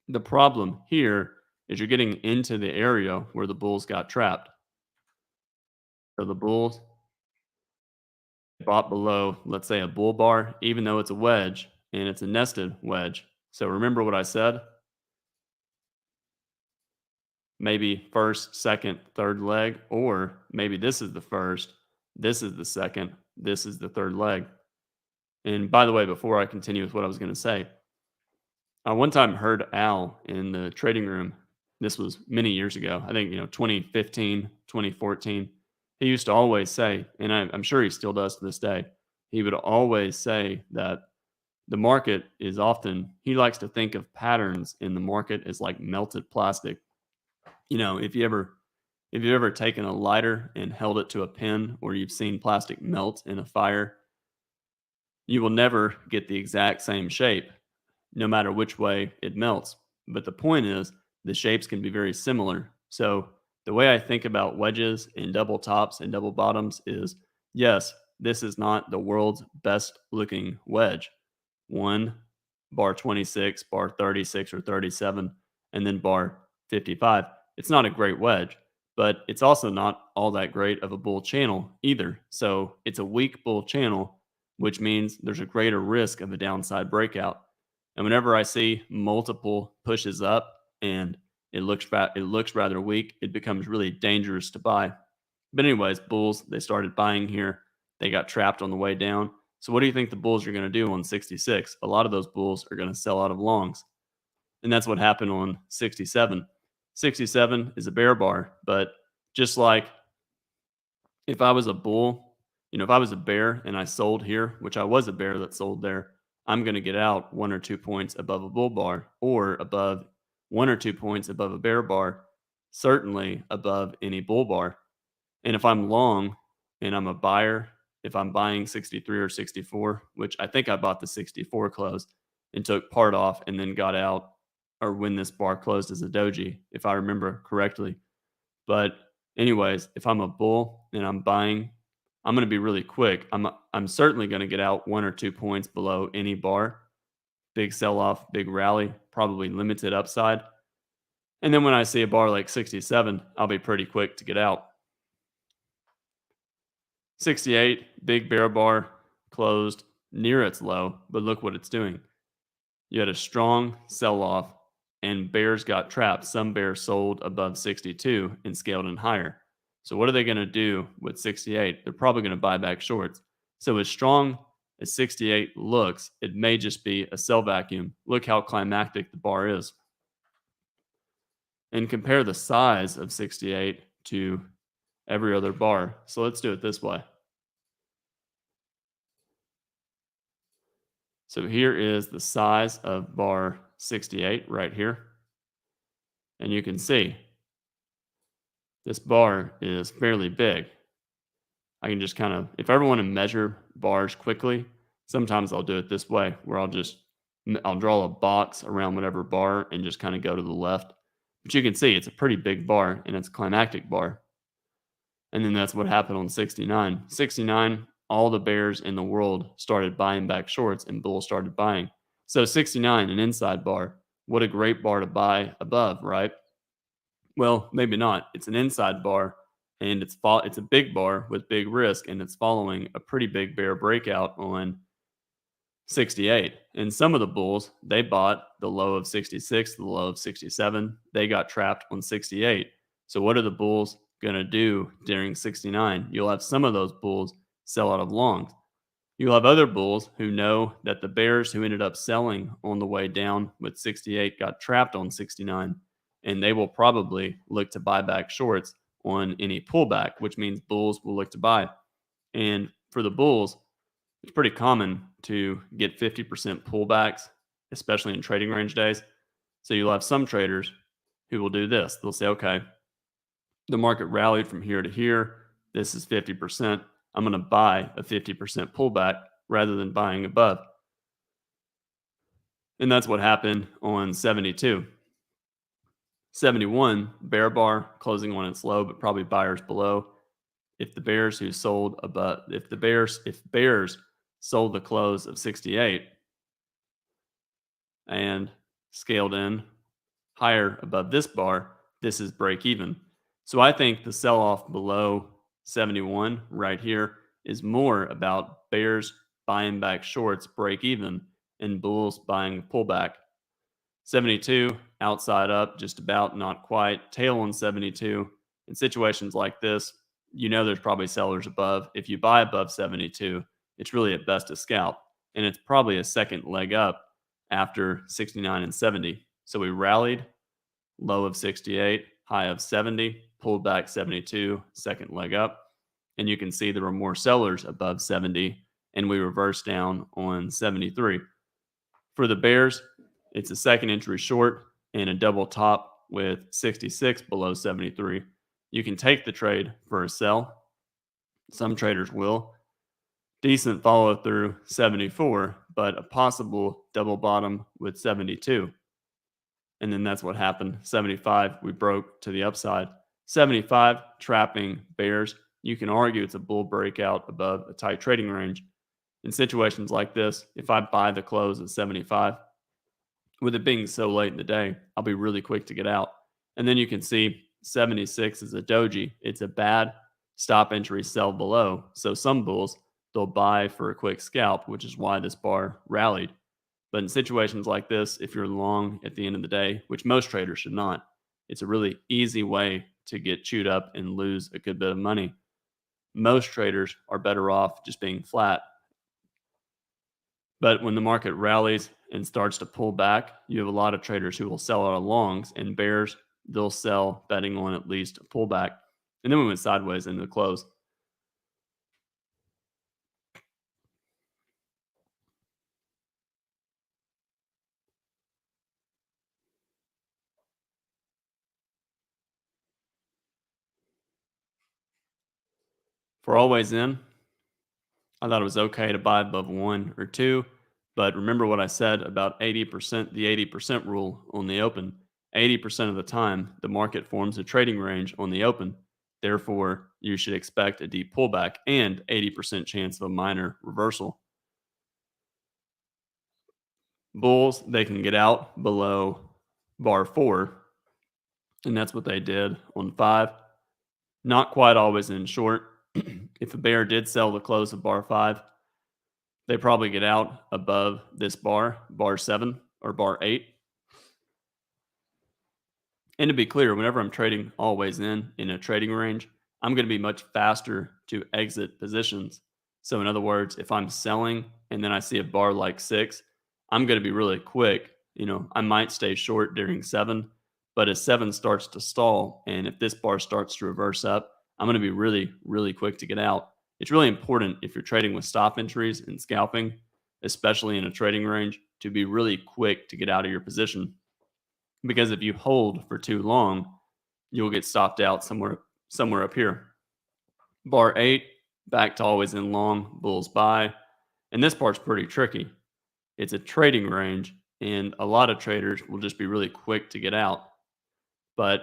The problem here is you're getting into the area where the bulls got trapped. So the bulls bought below, let's say, a bull bar, even though it's a wedge and it's a nested wedge. So remember what I said? Maybe first, second, third leg, or maybe this is the first, this is the second, this is the third leg. And by the way, before I continue with what I was going to say, I one time heard Al in the trading room. This was many years ago. I think, 2015, 2014. He used to always say, and I'm sure he still does to this day, he would always say that the market is often, he likes to think of patterns in the market as like melted plastic. If you've ever taken a lighter and held it to a pin, or you've seen plastic melt in a fire, you will never get the exact same shape, no matter which way it melts. But the point is, the shapes can be very similar. So the way I think about wedges and double tops and double bottoms is, yes, this is not the world's best looking wedge. One, bar 26, bar 36 or 37, and then bar 55. It's not a great wedge, but it's also not all that great of a bull channel either. So it's a weak bull channel, which means there's a greater risk of a downside breakout. And whenever I see multiple pushes up and it looks rather weak, it becomes really dangerous to buy. But anyways, bulls, they started buying here. They got trapped on the way down. So what do you think the bulls are going to do on 66? A lot of those bulls are going to sell out of longs. And that's what happened on 67. 67 is a bear bar, but just like if I was a bull, if I was a bear and I sold here, which I was a bear that sold there, I'm going to get out 1 or 2 points above a bull bar or above 1 or 2 points above a bear bar, certainly above any bull bar. And if I'm long and I'm a buyer, if I'm buying 63 or 64, which I think I bought the 64 close and took part off and then got out, or when this bar closed as a doji, if I remember correctly. But anyways, if I'm a bull and I'm buying, I'm going to be really quick. I'm certainly going to get out 1 or 2 points below any bar. Big sell off, big rally, probably limited upside. And then when I see a bar like 67, I'll be pretty quick to get out. 68, big bear bar, closed near its low, but look what it's doing. You had a strong sell off, and bears got trapped. Some bears sold above 62 and scaled in higher. So, what are they going to do with 68? They're probably going to buy back shorts. So, as strong as 68 looks, it may just be a sell vacuum. Look how climactic the bar is. And compare the size of 68 to every other bar. So, let's do it this way. So here is the size of bar 68 right here. And you can see this bar is fairly big. I can just kind of, if I ever want to measure bars quickly, sometimes I'll do it this way where I'll draw a box around whatever bar and just kind of go to the left. But you can see it's a pretty big bar and it's a climactic bar. And then that's what happened on 69. 69, all the bears in the world started buying back shorts and bulls started buying. So 69, an inside bar. What a great bar to buy above, right? Well, maybe not. It's an inside bar and it's a big bar with big risk and it's following a pretty big bear breakout on 68. And some of the bulls, they bought the low of 66, the low of 67. They got trapped on 68. So what are the bulls going to do during 69? You'll have some of those bulls sell out of longs. You'll have other bulls who know that the bears who ended up selling on the way down with 68 got trapped on 69, and they will probably look to buy back shorts on any pullback, which means bulls will look to buy. And for the bulls, it's pretty common to get 50% pullbacks, especially in trading range days. So you'll have some traders who will do this. They'll say, okay, the market rallied from here to here. This is 50%. I'm going to buy a 50% pullback rather than buying above. And that's what happened on 72. 71, bear bar closing on its low, but probably buyers below. If bears sold the close of 68 and scaled in higher above this bar, this is break even. So I think the sell off below 71 right here is more about bears buying back shorts break even and bulls buying pullback. 72 outside up, just about, not quite. Tail on 72. In situations like this, there's probably sellers above. If you buy above 72, it's really at best a scalp, and it's probably a second leg up after 69 and 70. So we rallied, low of 68, high of 70, pulled back 72, second leg up. And you can see there were more sellers above 70, and we reversed down on 73. For the bears, it's a second entry short and a double top with 66 below 73. You can take the trade for a sell. Some traders will. Decent follow through 74, but a possible double bottom with 72. And then that's what happened. 75, we broke to the upside. 75, trapping bears. You can argue it's a bull breakout above a tight trading range. In situations like this, if I buy the close at 75, with it being so late in the day, I'll be really quick to get out. And then you can see 76 is a doji. It's a bad stop entry sell below. So some bulls, they'll buy for a quick scalp, which is why this bar rallied. But in situations like this, if you're long at the end of the day, which most traders should not, it's a really easy way to get chewed up and lose a good bit of money. Most traders are better off just being flat. But when the market rallies and starts to pull back, you have a lot of traders who will sell out of longs, and bears, they'll sell betting on at least a pullback. And then we went sideways into the close. For always in, I thought it was okay to buy above 1 or 2, but remember what I said about 80%, the 80% rule on the open. 80% of the time, the market forms a trading range on the open. Therefore, you should expect a deep pullback and 80% chance of a minor reversal. Bulls, they can get out below bar 4, and that's what they did on 5. Not quite always in short. If a bear did sell the close of bar 5, they probably get out above this bar 7 or bar 8. And to be clear, whenever I'm trading always in a trading range, I'm going to be much faster to exit positions. So, in other words, if I'm selling and then I see a bar like 6, I'm going to be really quick. I might stay short during 7, but as 7 starts to stall, and if this bar starts to reverse up, I'm going to be really, really quick to get out. It's really important if you're trading with stop entries and scalping, especially in a trading range, to be really quick to get out of your position. Because if you hold for too long, you'll get stopped out somewhere up here. Bar 8, back to always in long, bulls buy. And this part's pretty tricky. It's a trading range, and a lot of traders will just be really quick to get out. But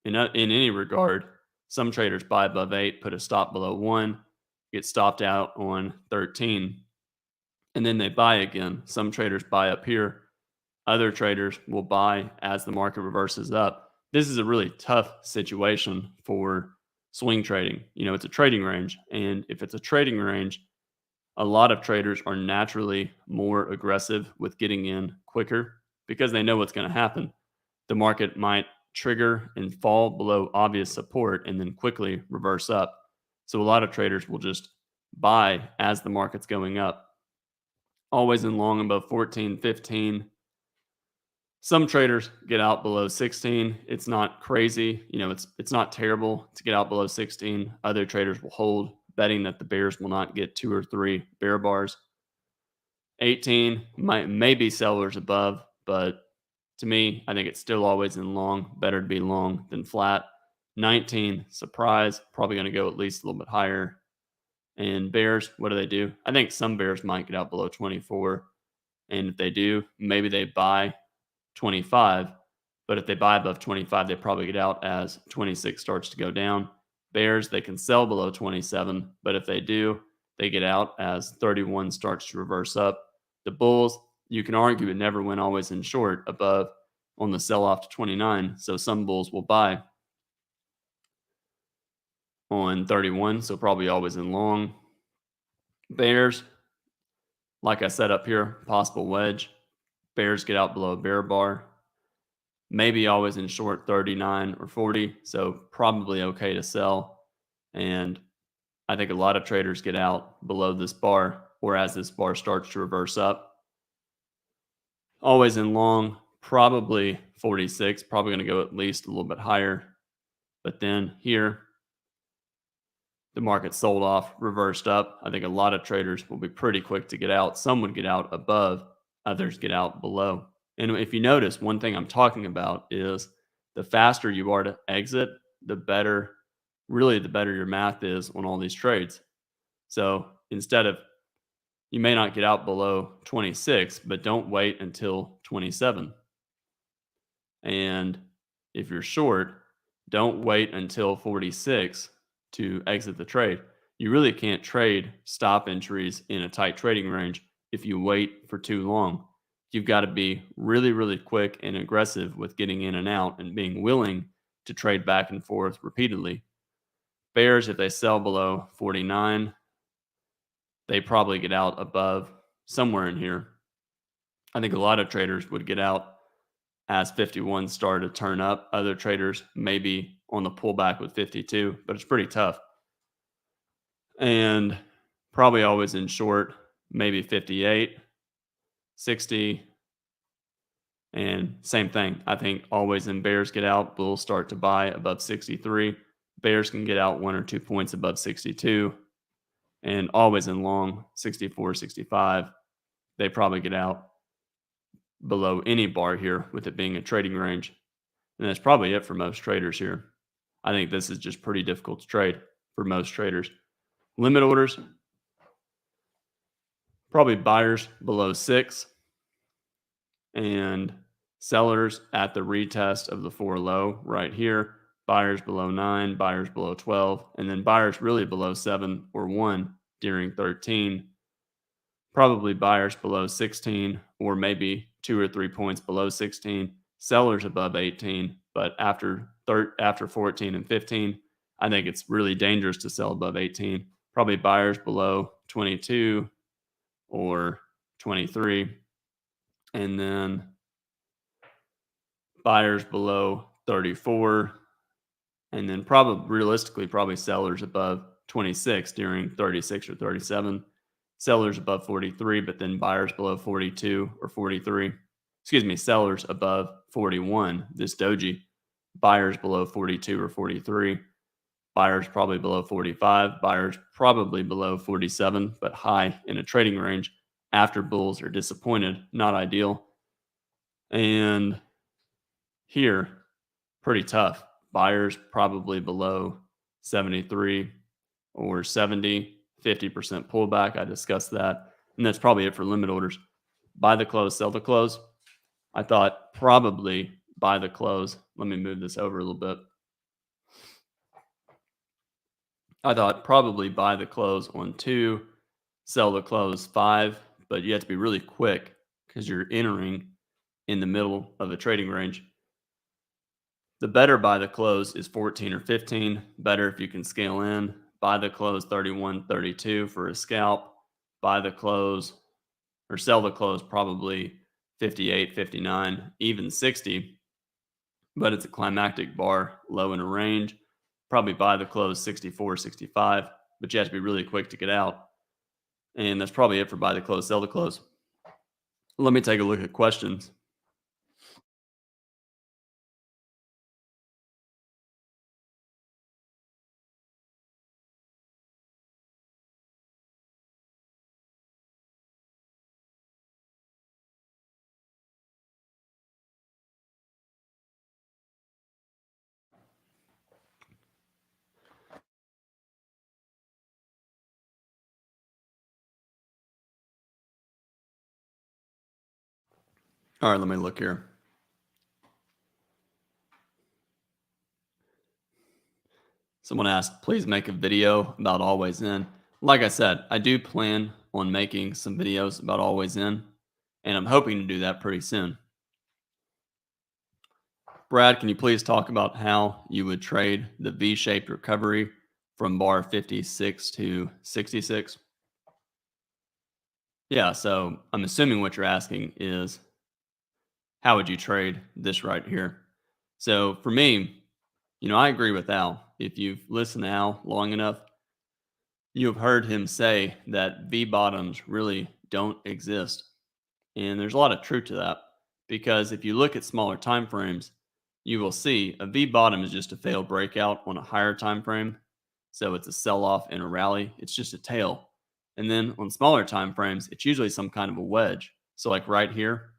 in any regard, some traders buy above 8, put a stop below 1, get stopped out on 13, and then they buy again. Some traders buy up here. Other traders will buy as the market reverses up. This is a really tough situation for swing trading. It's a trading range. And if it's a trading range, a lot of traders are naturally more aggressive with getting in quicker because they know what's going to happen. The market might trigger and fall below obvious support and then quickly reverse up. So a lot of traders will just buy as the market's going up. Always in long above 14, 15. Some traders get out below 16. It's not crazy. It's not terrible to get out below 16. Other traders will hold, betting that the bears will not get 2 or 3 bear bars. 18 may be sellers above, but to me, I think it's still always in long. Better to be long than flat. 19, surprise, probably going to go at least a little bit higher. And bears, what do? I think some bears might get out below 24. And if they do, maybe they buy 25, but if they buy above 25, they probably get out as 26 starts to go down. Bears, they can sell below 27, but if they do, they get out as 31 starts to reverse up. The bulls, you can argue it never went always in short above on the sell off to 29, so some bulls will buy on 31, so probably always in long. Bears, like I said up here, possible wedge. Bears get out below a bear bar. Maybe always in short 39 or 40, so probably okay to sell. And I think a lot of traders get out below this bar or as this bar starts to reverse up. Always in long, probably 46, probably going to go at least a little bit higher. But then here, the market sold off, reversed up. I think a lot of traders will be pretty quick to get out. Some would get out above, others get out below. And if you notice, one thing I'm talking about is the faster you are to exit, the better your math is on all these trades. So instead of, you may not get out below 26, but don't wait until 27. And if you're short, don't wait until 46 to exit the trade. You really can't trade stop entries in a tight trading range if you wait for too long. You've got to be really, really quick and aggressive with getting in and out and being willing to trade back and forth repeatedly. Bears, if they sell below 49, they probably get out above somewhere in here. I think a lot of traders would get out as 51 started to turn up. Other traders maybe on the pullback with 52, but it's pretty tough. And probably always in short, maybe 58, 60, and same thing. I think always in bears get out, bulls start to buy above 63. Bears can get out 1 or 2 points above 62, and always in long 64, 65. They probably get out below any bar here with it being a trading range. And that's probably it for most traders here. I think this is just pretty difficult to trade for most traders. Limit orders, probably buyers below 6 and sellers at the retest of the 4 low right here. Buyers below 9, buyers below 12, and then buyers really below 7 or 1 during 13. Probably buyers below 16 or maybe 2 or 3 points below 16. Sellers above 18, but after 14 and 15, I think it's really dangerous to sell above 18. Probably buyers below 22 or 23, and then buyers below 34, and then probably sellers above 26 during 36 or 37. Sellers above 43, but then buyers below 42 or 43. Excuse me, sellers above 41, this doji. Buyers below 42 or 43. Buyers probably below 45. Buyers probably below 47, but high in a trading range after bulls are disappointed. Not ideal. And here, pretty tough. Buyers probably below 73 or 70, 50% pullback. I discussed that. And that's probably it for limit orders. Buy the close, sell the close. I thought probably buy the close. Let me move this over a little bit. I thought probably buy the close on 2, sell the close 5, but you have to be really quick because you're entering in the middle of a trading range. The better buy the close is 14 or 15. Better if you can scale in. Buy the close 31, 32 for a scalp. Buy the close or sell the close probably 58, 59, even 60. But it's a climactic bar, low in a range. Probably buy the close 64, 65, but you have to be really quick to get out. And that's probably it for buy the close, sell the close. Let me take a look at questions. All right, let me look here. Someone asked, please make a video about always in. Like I said, I do plan on making some videos about always in, and I'm hoping to do that pretty soon. Brad, can you please talk about how you would trade the V-shaped recovery from bar 56 to 66? Yeah, so I'm assuming what you're asking is how would you trade this right here? So for me, I agree with Al. If you've listened to Al long enough, you have heard him say that V bottoms really don't exist. And there's a lot of truth to that because if you look at smaller time frames, you will see a V bottom is just a failed breakout on a higher time frame. So it's a sell off in a rally. It's just a tail. And then on smaller time frames, it's usually some kind of a wedge. So like right here,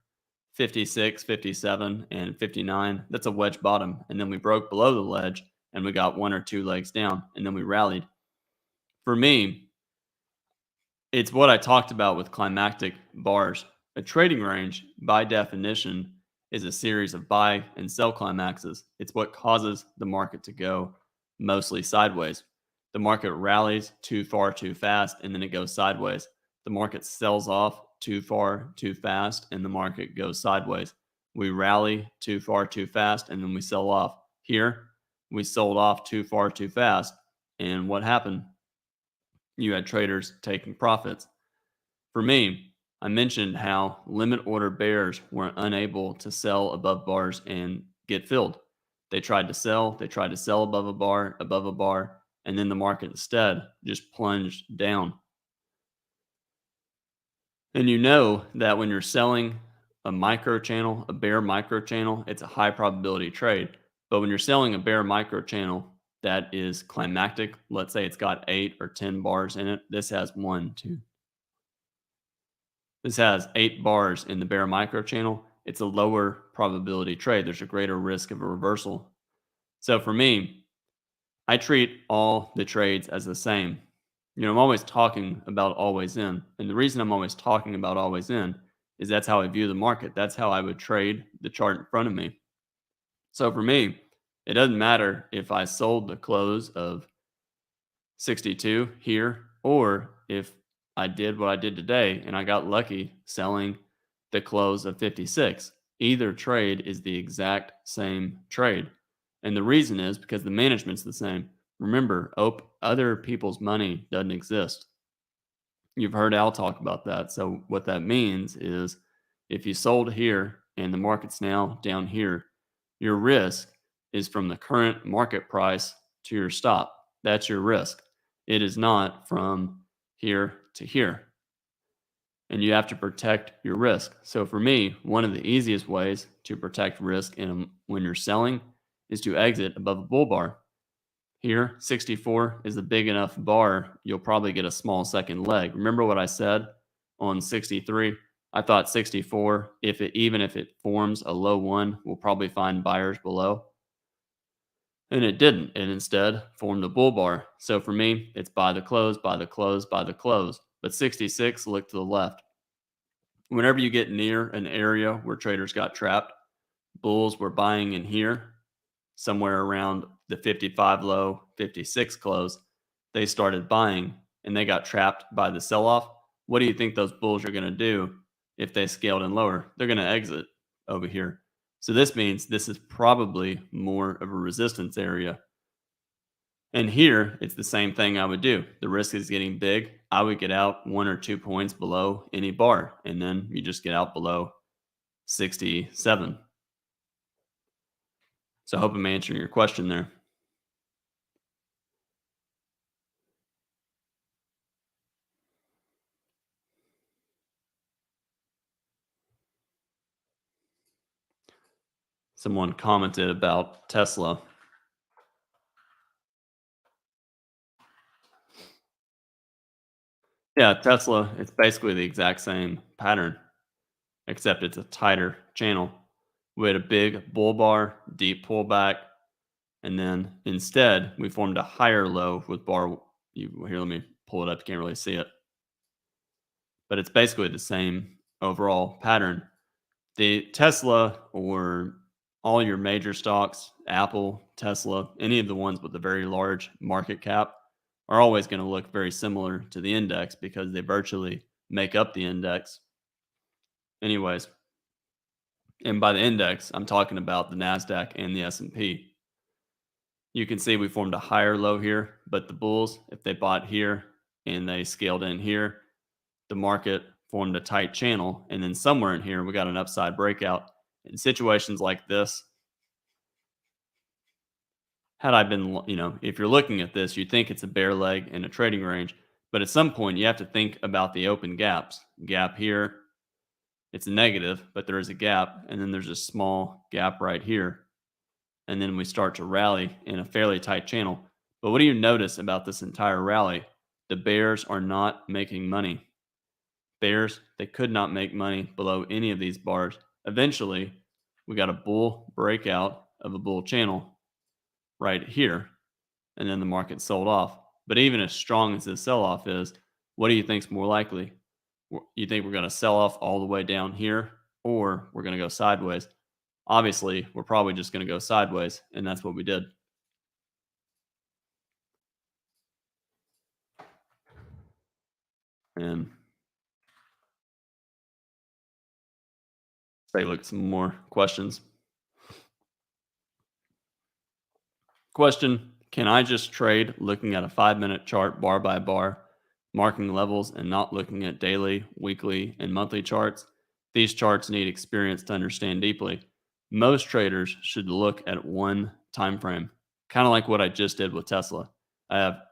56, 57, and 59, that's a wedge bottom. And then we broke below the ledge and we got 1 or 2 legs down and then we rallied. For me, it's what I talked about with climactic bars. A trading range, by definition, is a series of buy and sell climaxes. It's what causes the market to go mostly sideways. The market rallies too far too fast and then it goes sideways. The market sells off too far too fast and the market goes sideways. We rally too far too fast and then we sell off. Here, we sold off too far too fast. And what happened? You had traders taking profits. For me, I mentioned how limit order bears were unable to sell above bars and get filled. They tried to sell above a bar, and then the market instead just plunged down. And you know that when you're selling a micro channel, a bear micro channel, it's a high probability trade. But when you're selling a bear micro channel that is climactic, let's say it's got 8 or 10 bars in it. This has 8 bars in the bear micro channel. It's a lower probability trade. There's a greater risk of a reversal. So for me, I treat all the trades as the same. I'm always talking about always in. And the reason I'm always talking about always in is that's how I view the market. That's how I would trade the chart in front of me. So for me, it doesn't matter if I sold the close of 62 here or if I did what I did today and I got lucky selling the close of 56. Either trade is the exact same trade. And the reason is because the management's the same. Remember, other people's money doesn't exist. You've heard Al talk about that. So what that means is if you sold here and the market's now down here, your risk is from the current market price to your stop. That's your risk. It is not from here to here. And you have to protect your risk. So for me, one of the easiest ways to protect risk when you're selling is to exit above a bull bar. Here, 64 is a big enough bar, you'll probably get a small second leg. Remember what I said on 63? I thought 64, even if it forms a low one, we'll probably find buyers below. And it didn't. It instead formed a bull bar. So for me, it's buy the close, buy the close, buy the close. But 66, look to the left. Whenever you get near an area where traders got trapped, bulls were buying in here, somewhere around the 55 low, 56 close, they started buying and they got trapped by the sell off. What do you think those bulls are going to do if they scaled in lower? They're going to exit over here. So this means this is probably more of a resistance area. And here, it's the same thing I would do. The risk is getting big. I would get out 1 or 2 points below any bar, and then you just get out below 67. So I hope I'm answering your question there. Someone commented about Tesla. Yeah, Tesla, it's basically the exact same pattern, except it's a tighter channel. We had a big bull bar, deep pullback, and then instead we formed a higher low with bar. Here, let me pull it up. You can't really see it, but it's basically the same overall pattern. The Tesla or all your major stocks, Apple, Tesla, any of the ones with a very large market cap are always going to look very similar to the index because they virtually make up the index. Anyways, and by the index, I'm talking about the Nasdaq and the S&P. You can see we formed a higher low here, but the bulls, if they bought here and they scaled in here, the market formed a tight channel. And then somewhere in here, we got an upside breakout. In situations like this, had I been, if you're looking at this, you think it's a bear leg in a trading range. But at some point, you have to think about the open gaps. Gap here, it's a negative, but there is a gap. And then there's a small gap right here. And then we start to rally in a fairly tight channel. But what do you notice about this entire rally? The bears are not making money. Bears, they could not make money below any of these bars. Eventually, we got a bull breakout of a bull channel right here, and then the market sold off. But even as strong as this sell-off is, what do you think is more likely? You think we're going to sell off all the way down here, or we're going to go sideways? Obviously, we're probably just going to go sideways, and that's what we did. And take a look at some more questions. Question: can I just trade looking at a 5-minute chart bar by bar marking levels and not looking at daily, weekly, and monthly charts. These charts need experience to understand deeply. Most traders should look at one time frame, kind of like what I just did with Tesla. I have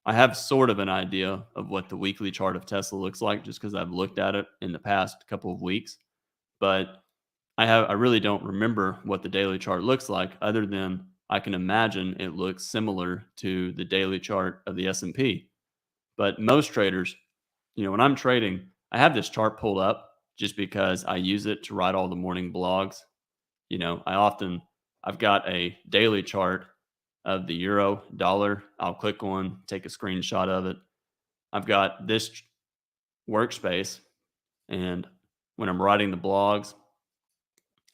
I have sort of an idea of what the weekly chart of Tesla looks like just because I've looked at it in the past couple of weeks, but I really don't remember what the daily chart looks like other than I can imagine it looks similar to the daily chart of the S&P. But most traders, when I'm trading, I have this chart pulled up just because I use it to write all the morning blogs. I've got a daily chart of the euro dollar. I'll click on, take a screenshot of it. I've got this workspace, and when I'm writing the blogs,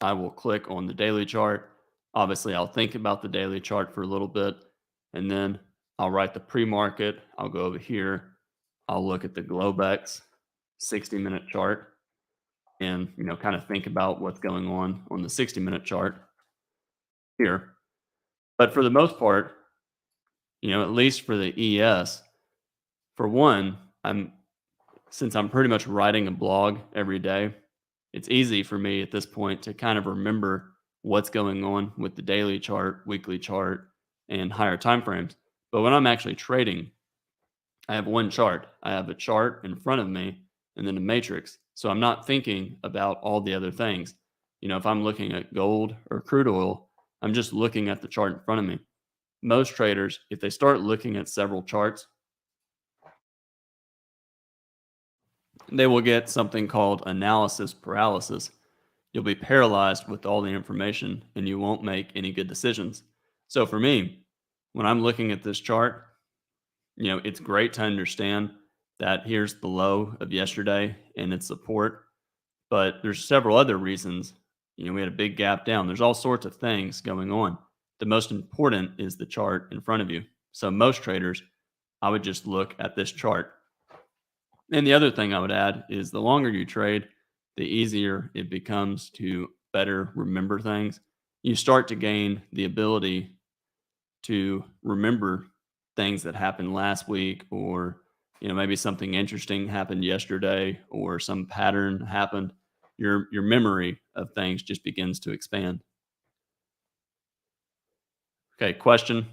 I will click on the daily chart. Obviously, I'll think about the daily chart for a little bit, and then I'll write the pre-market. I'll go over here. I'll look at the Globex 60-minute chart and, kind of think about what's going on the 60-minute chart here. But for the most part, at least for the ES, for one, since I'm pretty much writing a blog every day, it's easy for me at this point to kind of remember what's going on with the daily chart, weekly chart, and higher time frames. But when I'm actually trading, I have one chart. I have a chart in front of me and then a matrix. So I'm not thinking about all the other things. If I'm looking at gold or crude oil, I'm just looking at the chart in front of me. Most traders, if they start looking at several charts, they will get something called analysis paralysis. You'll be paralyzed with all the information and you won't make any good decisions. So for me, when I'm looking at this chart, it's great to understand that here's the low of yesterday and its support, but there's several other reasons. We had a big gap down. There's all sorts of things going on. The most important is the chart in front of you. So most traders, I would just look at this chart. And the other thing I would add is the longer you trade, the easier it becomes to better remember things. You start to gain the ability to remember things that happened last week, or maybe something interesting happened yesterday, or some pattern happened. Your memory of things just begins to expand. Okay, question.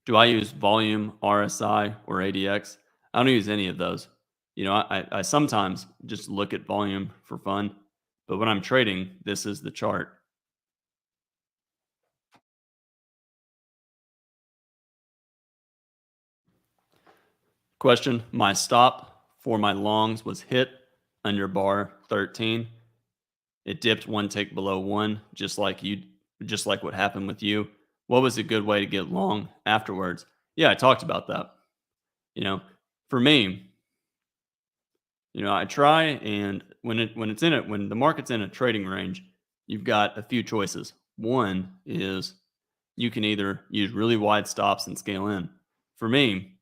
Do I use volume, RSI, or ADX? I don't use any of those. I sometimes just look at volume for fun, but when I'm trading, this is the chart. Question. My stop for my longs was hit under bar 13. It dipped one tick below one, just like what happened with you. What was a good way to get long afterwards? Yeah, I talked about that. You know, for me, I try, and when the market's in a trading range, you've got a few choices. One is you can either use really wide stops and scale in. For me,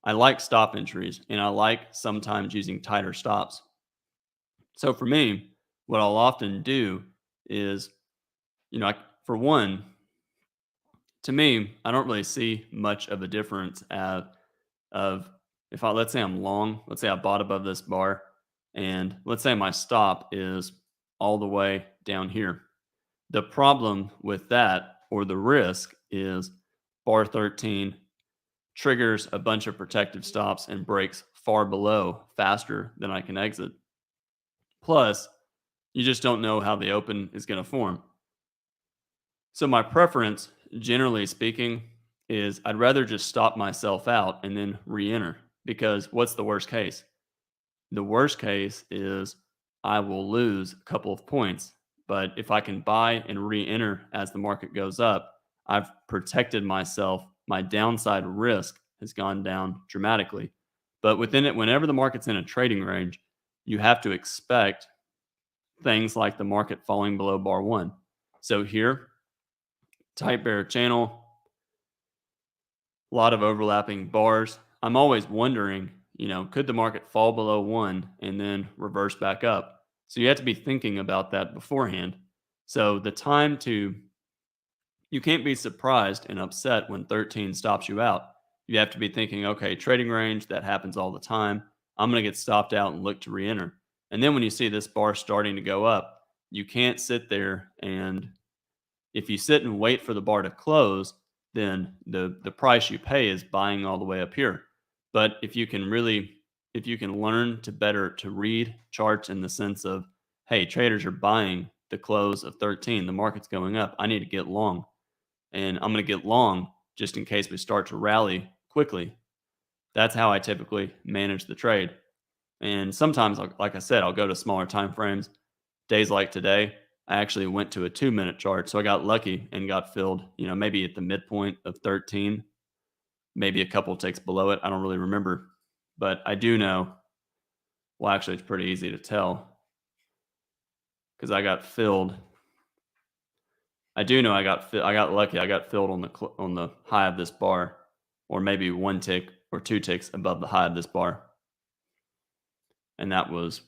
I like stop entries and I like sometimes using tighter stops. So for me, what I'll often do is, for one, to me, I don't really see much of a difference of if let's say I'm long, let's say I bought above this bar, and let's say my stop is all the way down here. The problem with that, or the risk, is bar 13 triggers a bunch of protective stops and breaks far below faster than I can exit. Plus, you just don't know how the open is going to form. So, my preference, generally speaking, is I'd rather just stop myself out and then re enter, because what's the worst case? The worst case is I will lose a couple of points. But if I can buy and re enter as the market goes up, I've protected myself. My downside risk has gone down dramatically. But within it, whenever the market's in a trading range, you have to expect things like the market falling below bar one. So here, tight bear channel, a lot of overlapping bars. I'm always wondering, could the market fall below one and then reverse back up? So you have to be thinking about that beforehand. So the time to you can't be surprised and upset when 13 stops you out. You have to be thinking, okay, trading range, that happens all the time. I'm going to get stopped out and look to re enter. And then when you see this bar starting to go up, you can't sit there, and if you sit and wait for the bar to close, then the price you pay is buying all the way up here. But if you can learn to better to read charts in the sense of, hey, traders are buying the close of 13, the market's going up, I need to get long, and I'm going to get long just in case we start to rally quickly. That's how I typically manage the trade. And sometimes, like I said, I'll go to smaller time frames. Days like today, I actually went to a 2 minute chart. So I got lucky and got filled, maybe at the midpoint of 13, maybe a couple ticks below it. I don't really remember. But I do know, well, actually, it's pretty easy to tell because I got filled. I do know I got lucky. I got filled on on the high of this bar, or maybe one tick or two ticks above the high of this bar, and that was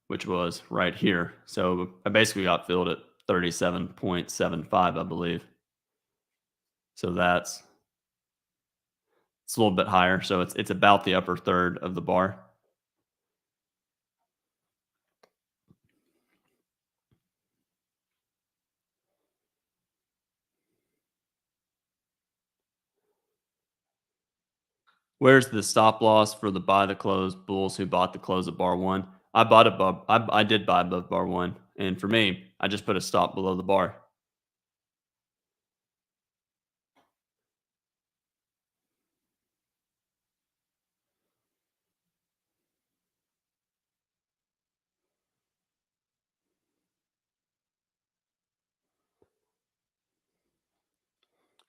which was right here. So I basically got filled at 37.75, I believe. So it's a little bit higher. So it's about the upper third of the bar. Where's the stop loss for the buy the close bulls who bought the close at bar one? I bought above. I did buy above bar one, and for me, I just put a stop below the bar.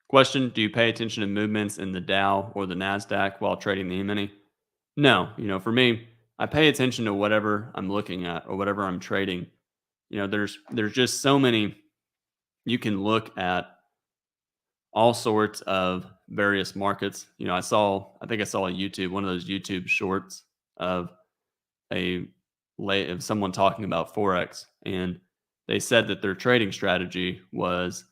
Question: do you pay attention to movements in the Dow or the Nasdaq while trading the E-mini? No. For me, I pay attention to whatever I'm looking at or whatever I'm trading. There's just so many. You can look at all sorts of various markets. I think I saw a YouTube, one of those YouTube shorts of a of someone talking about Forex, and they said that their trading strategy was,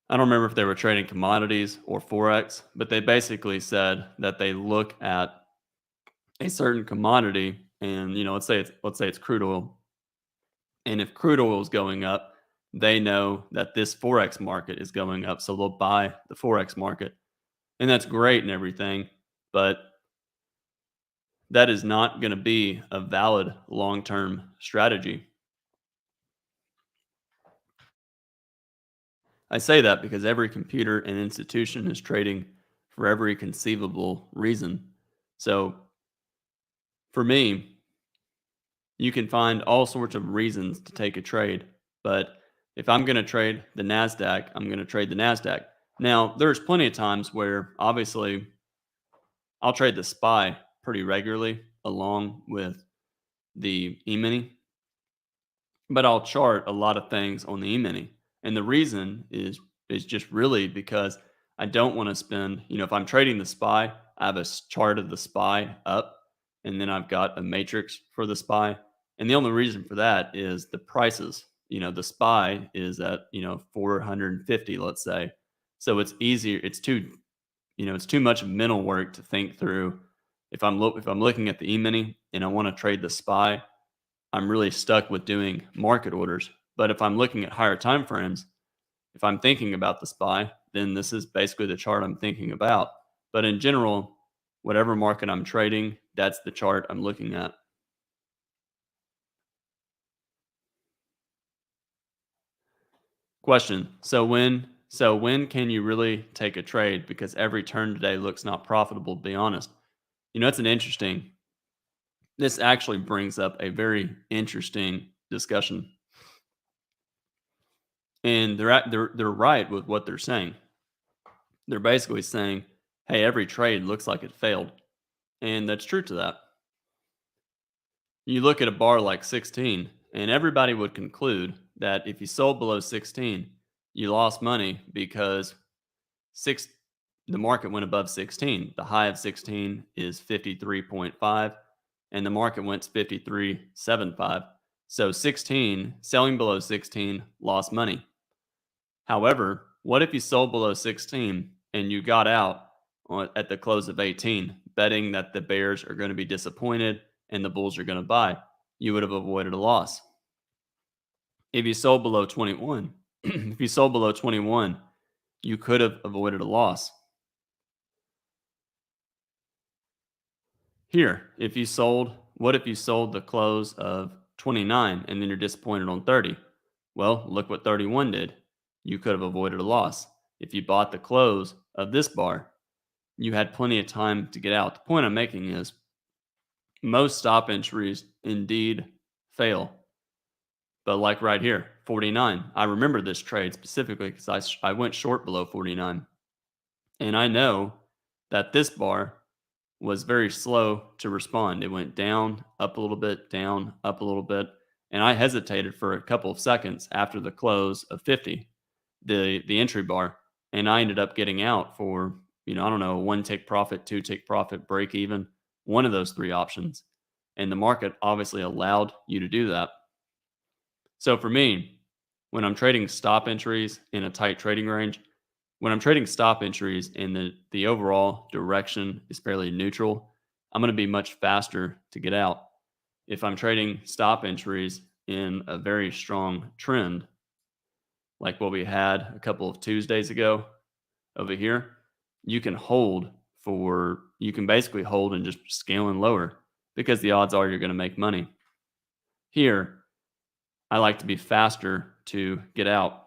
I don't remember if they were trading commodities or Forex, but they basically said that they look at a certain commodity, and let's say it's crude oil, and if crude oil is going up, they know that this Forex market is going up, so they'll buy the Forex market. And that's great and everything, but that is not going to be a valid long-term strategy. I say that because every computer and institution is trading for every conceivable reason. So for me, you can find all sorts of reasons to take a trade, but if I'm going to trade the NASDAQ, I'm going to trade the NASDAQ. Now, there's plenty of times where obviously I'll trade the SPY pretty regularly along with the E-mini, but I'll chart a lot of things on the E-mini. And the reason is just really because I don't want to spend, if I'm trading the SPY, I have a chart of the SPY up, and then I've got a matrix for the SPY. And the only reason for that is the prices. The SPY is at, 450, let's say. So it's easier, it's too much mental work to think through. If I'm looking at the E-mini and I want to trade the SPY, I'm really stuck with doing market orders. But if I'm looking at higher time frames, if I'm thinking about the SPY, then this is basically the chart I'm thinking about. But in general, whatever market I'm trading, that's the chart I'm looking at. Question. So when can you really take a trade? Because every turn today looks not profitable, to be honest. It's an interesting, this actually brings up a very interesting discussion. And they're right with what they're saying. They're basically saying, hey, every trade looks like it failed. And that's true to that. You look at a bar like 16, and everybody would conclude that if you sold below 16, you lost money because six the market went above 16. The high of 16 is 53.5. and the market went to 53.75. So 16, selling below 16 lost money. However, what if you sold below 16 and you got out at the close of 18, betting that the bears are going to be disappointed and the bulls are going to buy? You would have avoided a loss. If you sold below 21, if you sold below 21, you could have avoided a loss. Here, if you sold, what if you sold the close of 29 and then you're disappointed on 30? Well, look what 31 did. You could have avoided a loss. If you bought the close of this bar, you had plenty of time to get out. The point I'm making is most stop entries indeed fail. But like right here, 49. I remember this trade specifically because I went short below 49. And I know that this bar was very slow to respond. It went down, up a little bit, down, up a little bit. And I hesitated for a couple of seconds after the close of 50, the entry bar. And I ended up getting out for, I don't know, one take profit, two take profit, break even, one of those three options. And the market obviously allowed you to do that. So for me, when I'm trading stop entries in a tight trading range, when I'm trading stop entries and the overall direction is fairly neutral, I'm going to be much faster to get out. If I'm trading stop entries in a very strong trend, like what we had a couple of Tuesdays ago over here, you can basically hold and just scale in lower because the odds are you're going to make money. Here, I like to be faster to get out.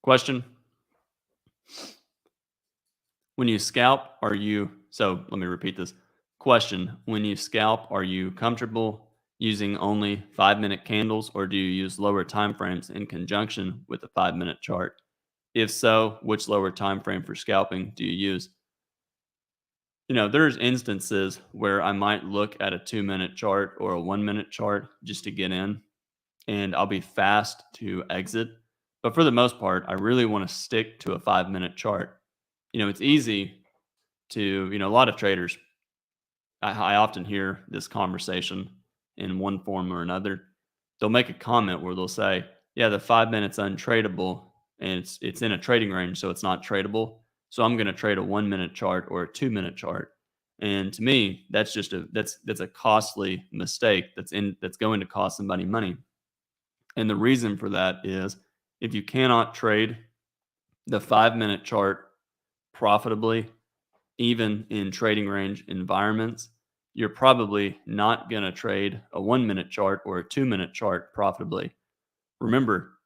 Question: when you scalp, let me repeat this. Question: when you scalp, are you comfortable using only 5-minute candles or do you use lower time frames in conjunction with a 5-minute chart? If so, which lower time frame for scalping do you use? There's instances where I might look at a 2-minute chart or a 1-minute chart just to get in, and I'll be fast to exit. But for the most part, I really want to stick to a 5-minute chart. It's easy to, a lot of traders, I often hear this conversation in one form or another. They'll make a comment where they'll say, yeah, the 5 minutes untradeable and it's in a trading range, so it's not tradable. So I'm going to trade a 1-minute chart or a 2-minute chart. And to me, that's just that's a costly mistake that's going to cost somebody money. And the reason for that is if you cannot trade the 5-minute chart profitably, even in trading range environments, you're probably not going to trade a 1-minute chart or a 2-minute chart profitably. Remember,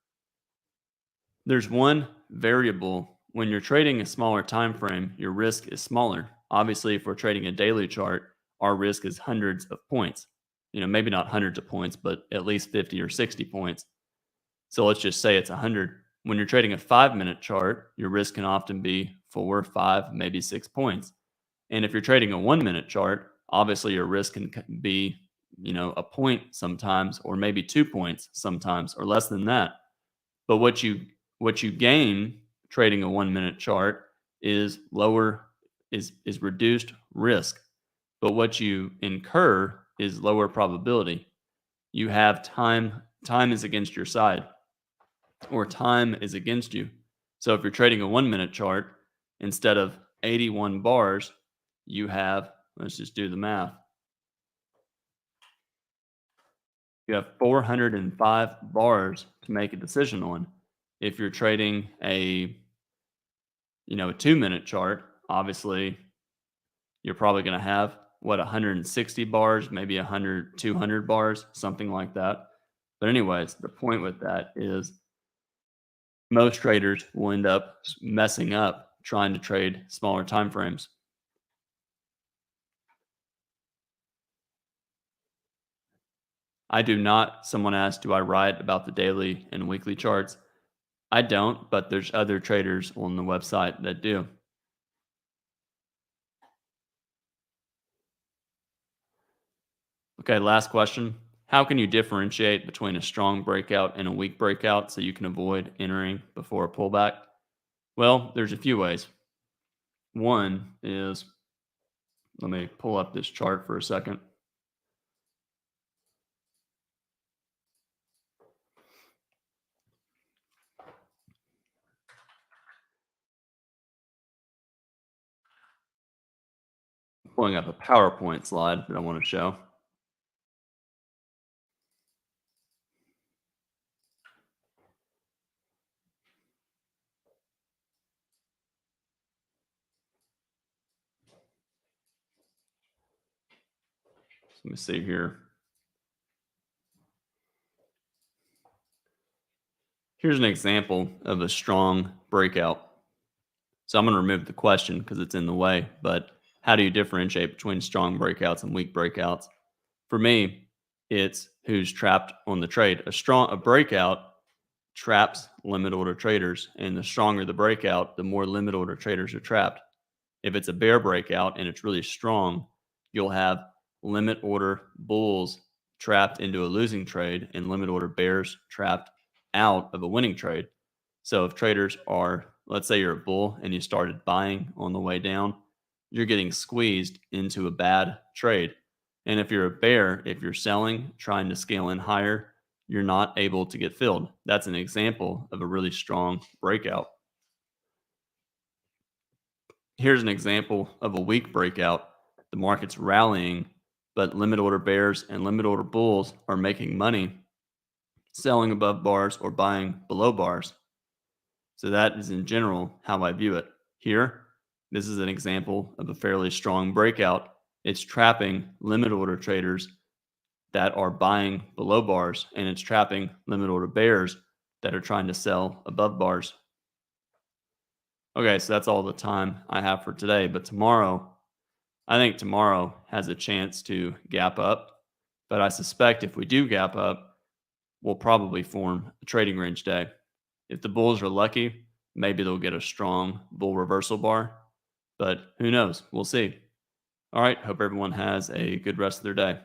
there's one variable when you're trading a smaller time frame, your risk is smaller. Obviously, if we're trading a daily chart, our risk is hundreds of points. Maybe not hundreds of points, but at least 50 or 60 points. So let's just say it's 100. When you're trading a 5-minute chart, your risk can often be 4, 5, maybe 6 points. And if you're trading a 1-minute chart, obviously your risk can be, a point sometimes, or maybe 2 points sometimes, or less than that. But what you gain trading a 1-minute chart is reduced risk. But what you incur is lower probability. You have time is against your side, or time is against you. So if you're trading a 1-minute chart, instead of 81 bars, you have, let's just do the math. You have 405 bars to make a decision on. If you're trading a 2-minute chart, obviously you're probably going to have 160 bars, maybe 100, 200 bars, something like that. But anyways, the point with that is most traders will end up messing up trying to trade smaller time frames. I do not. Someone asked, do I write about the daily and weekly charts? I don't, but there's other traders on the website that do. Okay, last question. How can you differentiate between a strong breakout and a weak breakout so you can avoid entering before a pullback? Well, there's a few ways. One is, let me pull up this chart for a second. Pulling up a PowerPoint slide that I want to show. So let me see here. Here's an example of a strong breakout. So I'm going to remove the question because it's in the way, but how do you differentiate between strong breakouts and weak breakouts? For me, it's who's trapped on the trade. A breakout traps limit order traders, and the stronger the breakout, the more limit order traders are trapped. If it's a bear breakout and it's really strong, you'll have limit order bulls trapped into a losing trade and limit order bears trapped out of a winning trade. So if traders are, let's say you're a bull and you started buying on the way down, you're getting squeezed into a bad trade. And if you're a bear, if you're selling, trying to scale in higher, you're not able to get filled. That's an example of a really strong breakout. Here's an example of a weak breakout. The market's rallying, but limit order bears and limit order bulls are making money selling above bars or buying below bars. So that is in general how I view it. Here, this is an example of a fairly strong breakout. It's trapping limit order traders that are buying below bars, and it's trapping limit order bears that are trying to sell above bars. Okay, so that's all the time I have for today. But tomorrow, I think tomorrow has a chance to gap up. But I suspect if we do gap up, we'll probably form a trading range day. If the bulls are lucky, maybe they'll get a strong bull reversal bar. But who knows? We'll see. All right. Hope everyone has a good rest of their day.